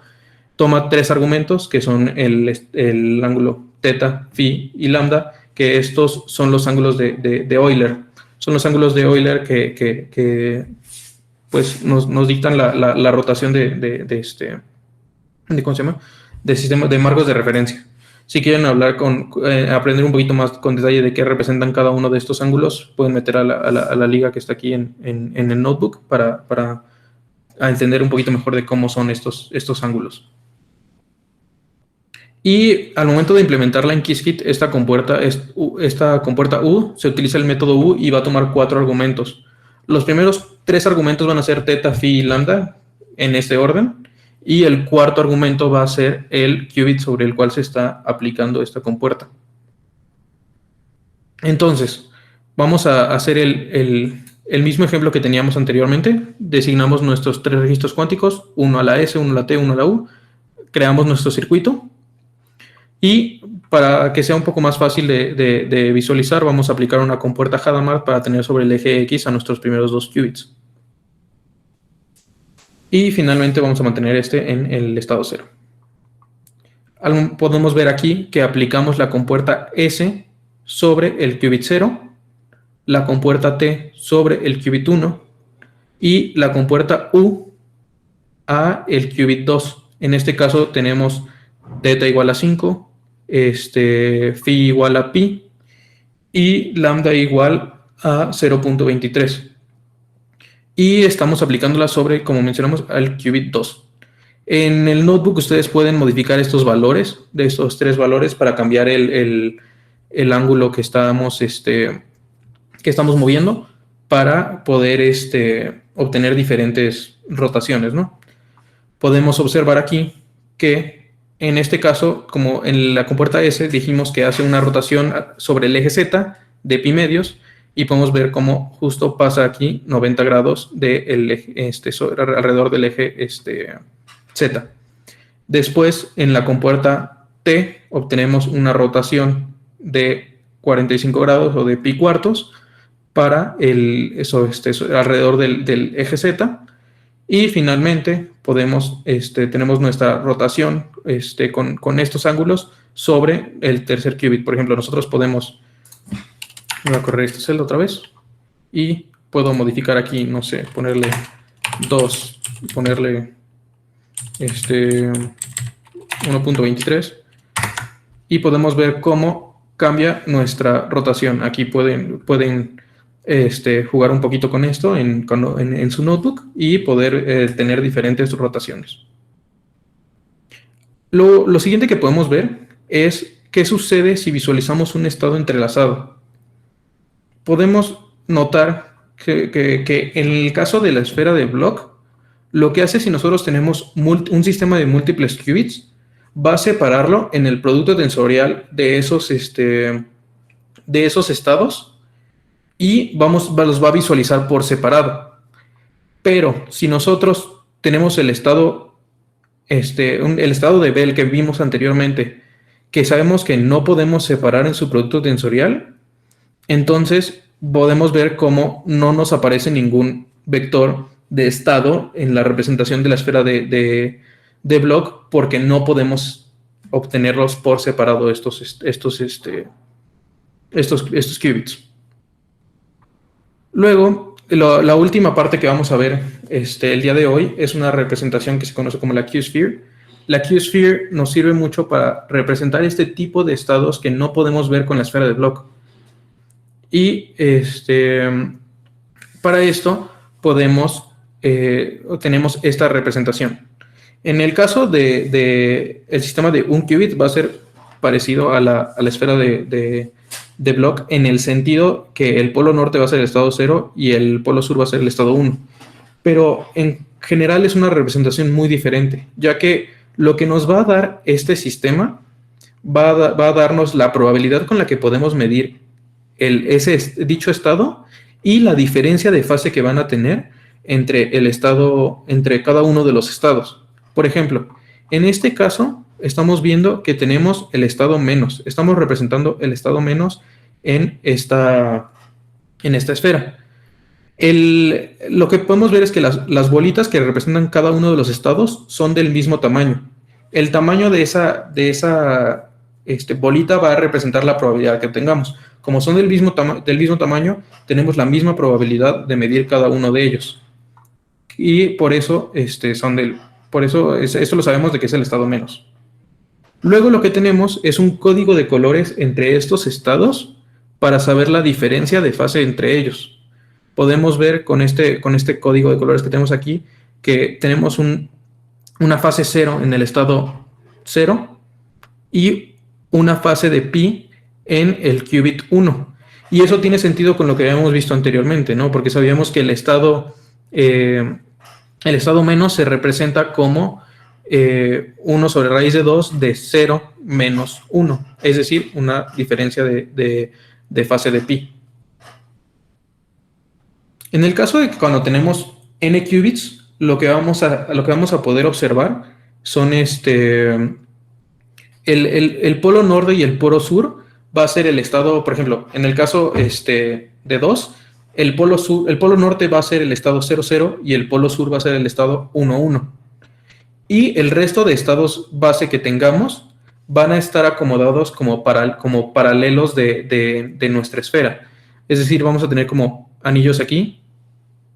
Toma tres argumentos, que son el ángulo teta, phi y lambda, que estos son los ángulos de Euler. Son los ángulos de Euler que pues nos dictan la rotación ¿cómo se llama? De sistemas de marcos de referencia. Si quieren aprender un poquito más con detalle de qué representan cada uno de estos ángulos, pueden meter a la liga que está aquí en el notebook para entender un poquito mejor de cómo son estos ángulos. Y al momento de implementarla en Qiskit, esta compuerta U, se utiliza el método U y va a tomar 4 argumentos. Los primeros 3 argumentos van a ser teta, phi y lambda en este orden. Y el cuarto argumento va a ser el qubit sobre el cual se está aplicando esta compuerta. Entonces, vamos a hacer el mismo ejemplo que teníamos anteriormente, designamos nuestros 3 registros cuánticos, uno a la S, uno a la T, uno a la U, creamos nuestro circuito y para que sea un poco más fácil de visualizar, vamos a aplicar una compuerta Hadamard para tener sobre el eje X a nuestros primeros 2 qubits. Y finalmente vamos a mantener este en el estado 0. Podemos ver aquí que aplicamos la compuerta S sobre el qubit 0, la compuerta T sobre el qubit 1 y la compuerta U a el qubit 2. En este caso tenemos θ igual a 5, phi igual a pi y lambda igual a 0.23. Y estamos aplicándola sobre, como mencionamos, al qubit 2. En el notebook ustedes pueden modificar estos valores, de estos 3 valores, para cambiar el ángulo que estamos moviendo para poder obtener diferentes rotaciones, ¿no? Podemos observar aquí que en este caso, como en la compuerta S, dijimos que hace una rotación sobre el eje Z de pi medios y podemos ver cómo justo pasa aquí 90 grados alrededor del eje Z. Después, en la compuerta T, obtenemos una rotación de 45 grados o de pi cuartos para alrededor del eje Z. Y finalmente tenemos nuestra rotación con estos ángulos sobre el tercer qubit. Por ejemplo, nosotros podemos, voy a correr esta celda otra vez y puedo modificar aquí, no sé, ponerle 2 y ponerle 1.23 y podemos ver cómo cambia nuestra rotación. Aquí pueden jugar un poquito con esto en su notebook y poder tener diferentes rotaciones. Lo siguiente que podemos ver es qué sucede si visualizamos un estado entrelazado. Podemos notar que en el caso de la esfera de Bloch, lo que hace si nosotros tenemos un sistema de múltiples qubits, va a separarlo en el producto tensorial de esos estados y los va a visualizar por separado. Pero si nosotros tenemos el estado de Bell que vimos anteriormente, que sabemos que no podemos separar en su producto tensorial, entonces podemos ver cómo no nos aparece ningún vector de estado en la representación de la esfera de Bloch, porque no podemos obtenerlos por separado estos qubits. Luego, la última parte que vamos a ver el día de hoy es una representación que se conoce como la Q-Sphere. La Q-Sphere nos sirve mucho para representar este tipo de estados que no podemos ver con la esfera de Bloch. Y para esto tenemos esta representación. En el caso del sistema de un qubit va a ser parecido a la esfera de Bloch en el sentido que el polo norte va a ser el estado 0 y el polo sur va a ser el estado 1. Pero en general es una representación muy diferente, ya que lo que nos va a dar este sistema va a darnos la probabilidad con la que podemos medir dicho estado y la diferencia de fase que van a tener entre cada uno de los estados. Por ejemplo, en este caso estamos viendo que tenemos el estado menos. Estamos representando el estado menos en esta esfera. Lo que podemos ver es que las bolitas que representan cada uno de los estados son del mismo tamaño. El tamaño de esa bolita va a representar la probabilidad que tengamos. Como son del mismo tamaño, tenemos la misma probabilidad de medir cada uno de ellos. Y por eso, esto lo sabemos de que es el estado menos. Luego lo que tenemos es un código de colores entre estos estados para saber la diferencia de fase entre ellos. Podemos ver con este código de colores que tenemos aquí que tenemos una fase 0 en el estado 0 y una fase de pi en el qubit 1. Y eso tiene sentido con lo que habíamos visto anteriormente, ¿no? Porque sabíamos que el estado menos se representa como 1 sobre raíz de 2 de 0 menos 1, es decir, una diferencia de fase de pi. En el caso de que cuando tenemos n qubits, lo que vamos a poder observar son el polo norte y el polo sur va a ser el estado, por ejemplo, en el caso de 2, el polo norte va a ser el estado 00 y el polo sur va a ser el estado 11. Y el resto de estados base que tengamos van a estar acomodados como paralelos de nuestra esfera. Es decir, vamos a tener como anillos aquí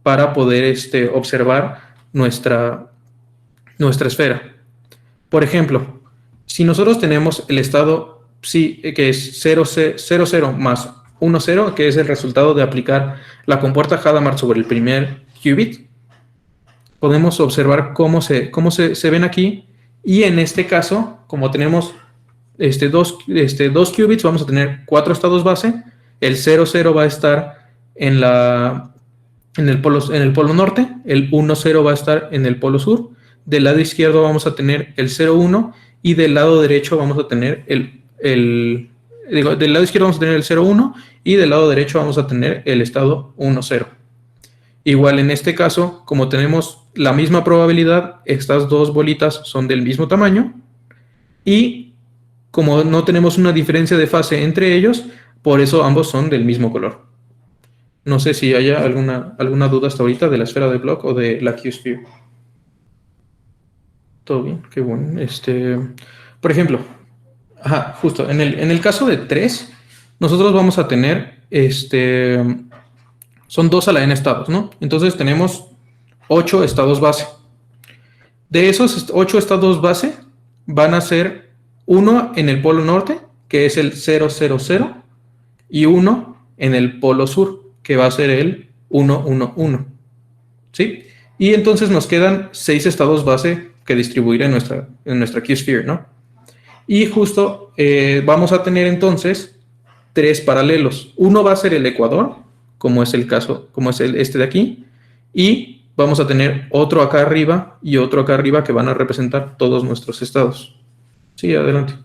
para poder observar nuestra esfera. Por ejemplo, si nosotros tenemos el estado psi, que es 00 más 10, que es el resultado de aplicar la compuerta Hadamard sobre el primer qubit, podemos observar cómo se ven aquí. Y en este caso, como tenemos dos qubits, vamos a tener 4 estados base. El 00 va a estar en el polo norte, el 10 va a estar en el polo sur. Del lado izquierdo vamos a tener el 01 y del lado derecho vamos a tener del lado izquierdo vamos a tener el 01 y del lado derecho vamos a tener el estado 10. Igual en este caso, como tenemos la misma probabilidad, estas dos bolitas son del mismo tamaño y como no tenemos una diferencia de fase entre ellos, por eso ambos son del mismo color. No sé si haya alguna duda hasta ahorita de la esfera de Bloch o de la Q-Sphere. Todo bien, qué bueno. Por ejemplo, justo, en el caso de 3, nosotros vamos a tener, son 2 a la n estados, ¿no? Entonces tenemos 8 estados base. De esos 8 estados base, van a ser 1 en el polo norte, que es el 000, y 1 en el polo sur, que va a ser el 111. ¿Sí? Y entonces nos quedan 6 estados base que distribuir en nuestra Q-Sphere, ¿no? Y justo vamos a tener entonces 3 paralelos. Uno va a ser el ecuador, como es el caso, como es este de aquí, y vamos a tener otro acá arriba y otro acá arriba que van a representar todos nuestros estados. Sí, adelante.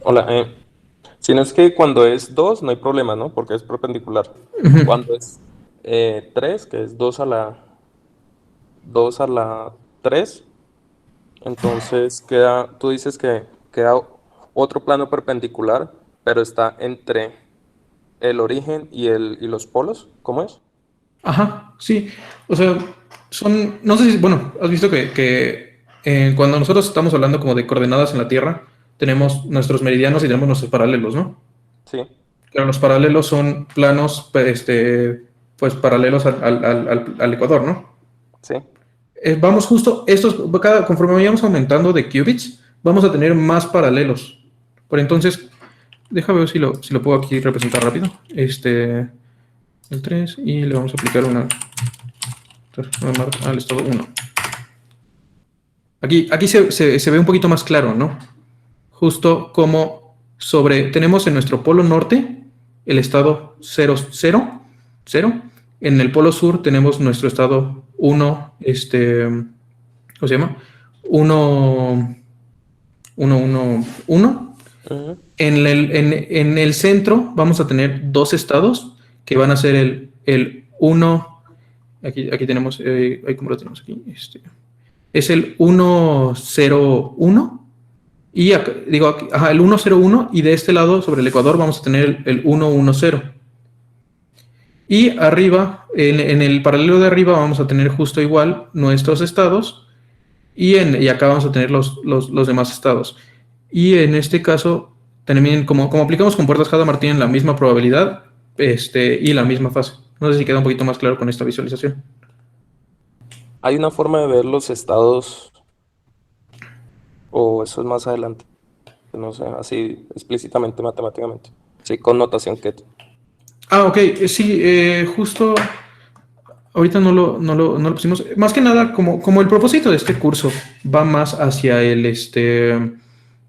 Hola, si no es que cuando es 2 no hay problema, ¿no? Porque es perpendicular. Cuando es 3, que es 2 a la 3, entonces tú dices que queda otro plano perpendicular, pero está entre el origen y los polos, ¿cómo es? Ajá, sí. O sea, no sé si, bueno, has visto que cuando nosotros estamos hablando como de coordenadas en la Tierra, tenemos nuestros meridianos y tenemos nuestros paralelos, ¿no? Sí. Claro, los paralelos son planos, pues paralelos al ecuador, ¿no? Sí. Vamos justo, conforme vayamos aumentando de qubits, vamos a tener más paralelos. Por entonces, déjame ver si lo puedo aquí representar rápido. El 3 y le vamos a aplicar al estado 1. Aquí se ve un poquito más claro, ¿no? Justo como tenemos en nuestro polo norte el estado 0, 0. En el polo sur tenemos nuestro estado 1, ¿cómo se llama? 1, 1, 1. Uh-huh. En el centro vamos a tener 2 estados que van a ser el 1. Aquí tenemos, ¿cómo lo tenemos aquí? Es el 101. Y acá, el 101, y de este lado, sobre el ecuador, vamos a tener el 110. Y arriba, en el paralelo de arriba, vamos a tener justo igual nuestros estados, y acá vamos a tener los demás estados. Y en este caso, también, como aplicamos compuertas Hadamard, tienen la misma probabilidad y la misma fase. No sé si queda un poquito más claro con esta visualización. ¿Hay una forma de ver los estados o eso es más adelante? No sé, así explícitamente, matemáticamente. Sí, con notación Keto. Ok, sí, justo ahorita no lo pusimos. Más que nada, como el propósito de este curso va más hacia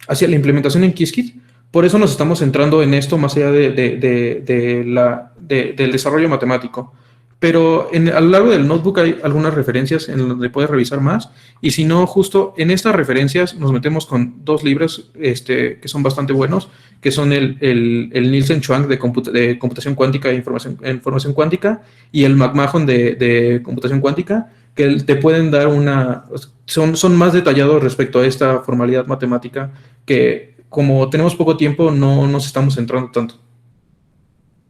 hacia la implementación en Qiskit, por eso nos estamos centrando en esto más allá del desarrollo matemático. pero a lo largo del notebook hay algunas referencias en donde puedes revisar más, y si no, justo en estas referencias nos metemos con 2 libros que son bastante buenos, que son el Nielsen Chuang de computación cuántica e información cuántica, y el McMahon de computación cuántica, que te pueden dar son más detallados respecto a esta formalidad matemática, que como tenemos poco tiempo no nos estamos centrando tanto.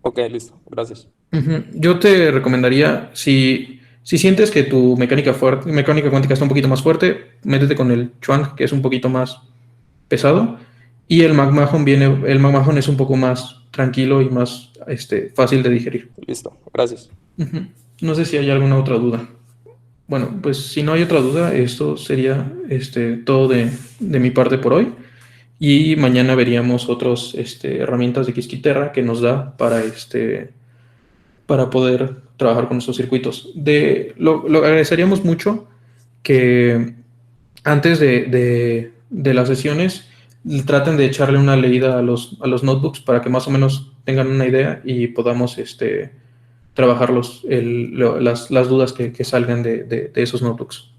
Ok, listo, gracias. Yo te recomendaría, si sientes que tu mecánica cuántica está un poquito más fuerte, métete con el Chuang, que es un poquito más pesado, y el McMahon es un poco más tranquilo y más fácil de digerir. Listo, gracias. No sé si hay alguna otra duda. Bueno, pues si no hay otra duda, esto sería todo de mi parte por hoy. Y mañana veríamos otras herramientas de Qiskit-Terra que nos da para poder trabajar con nuestros circuitos. Lo agradeceríamos mucho que antes de las sesiones traten de echarle una leída a los notebooks para que más o menos tengan una idea y podamos trabajar las dudas que salgan de esos notebooks.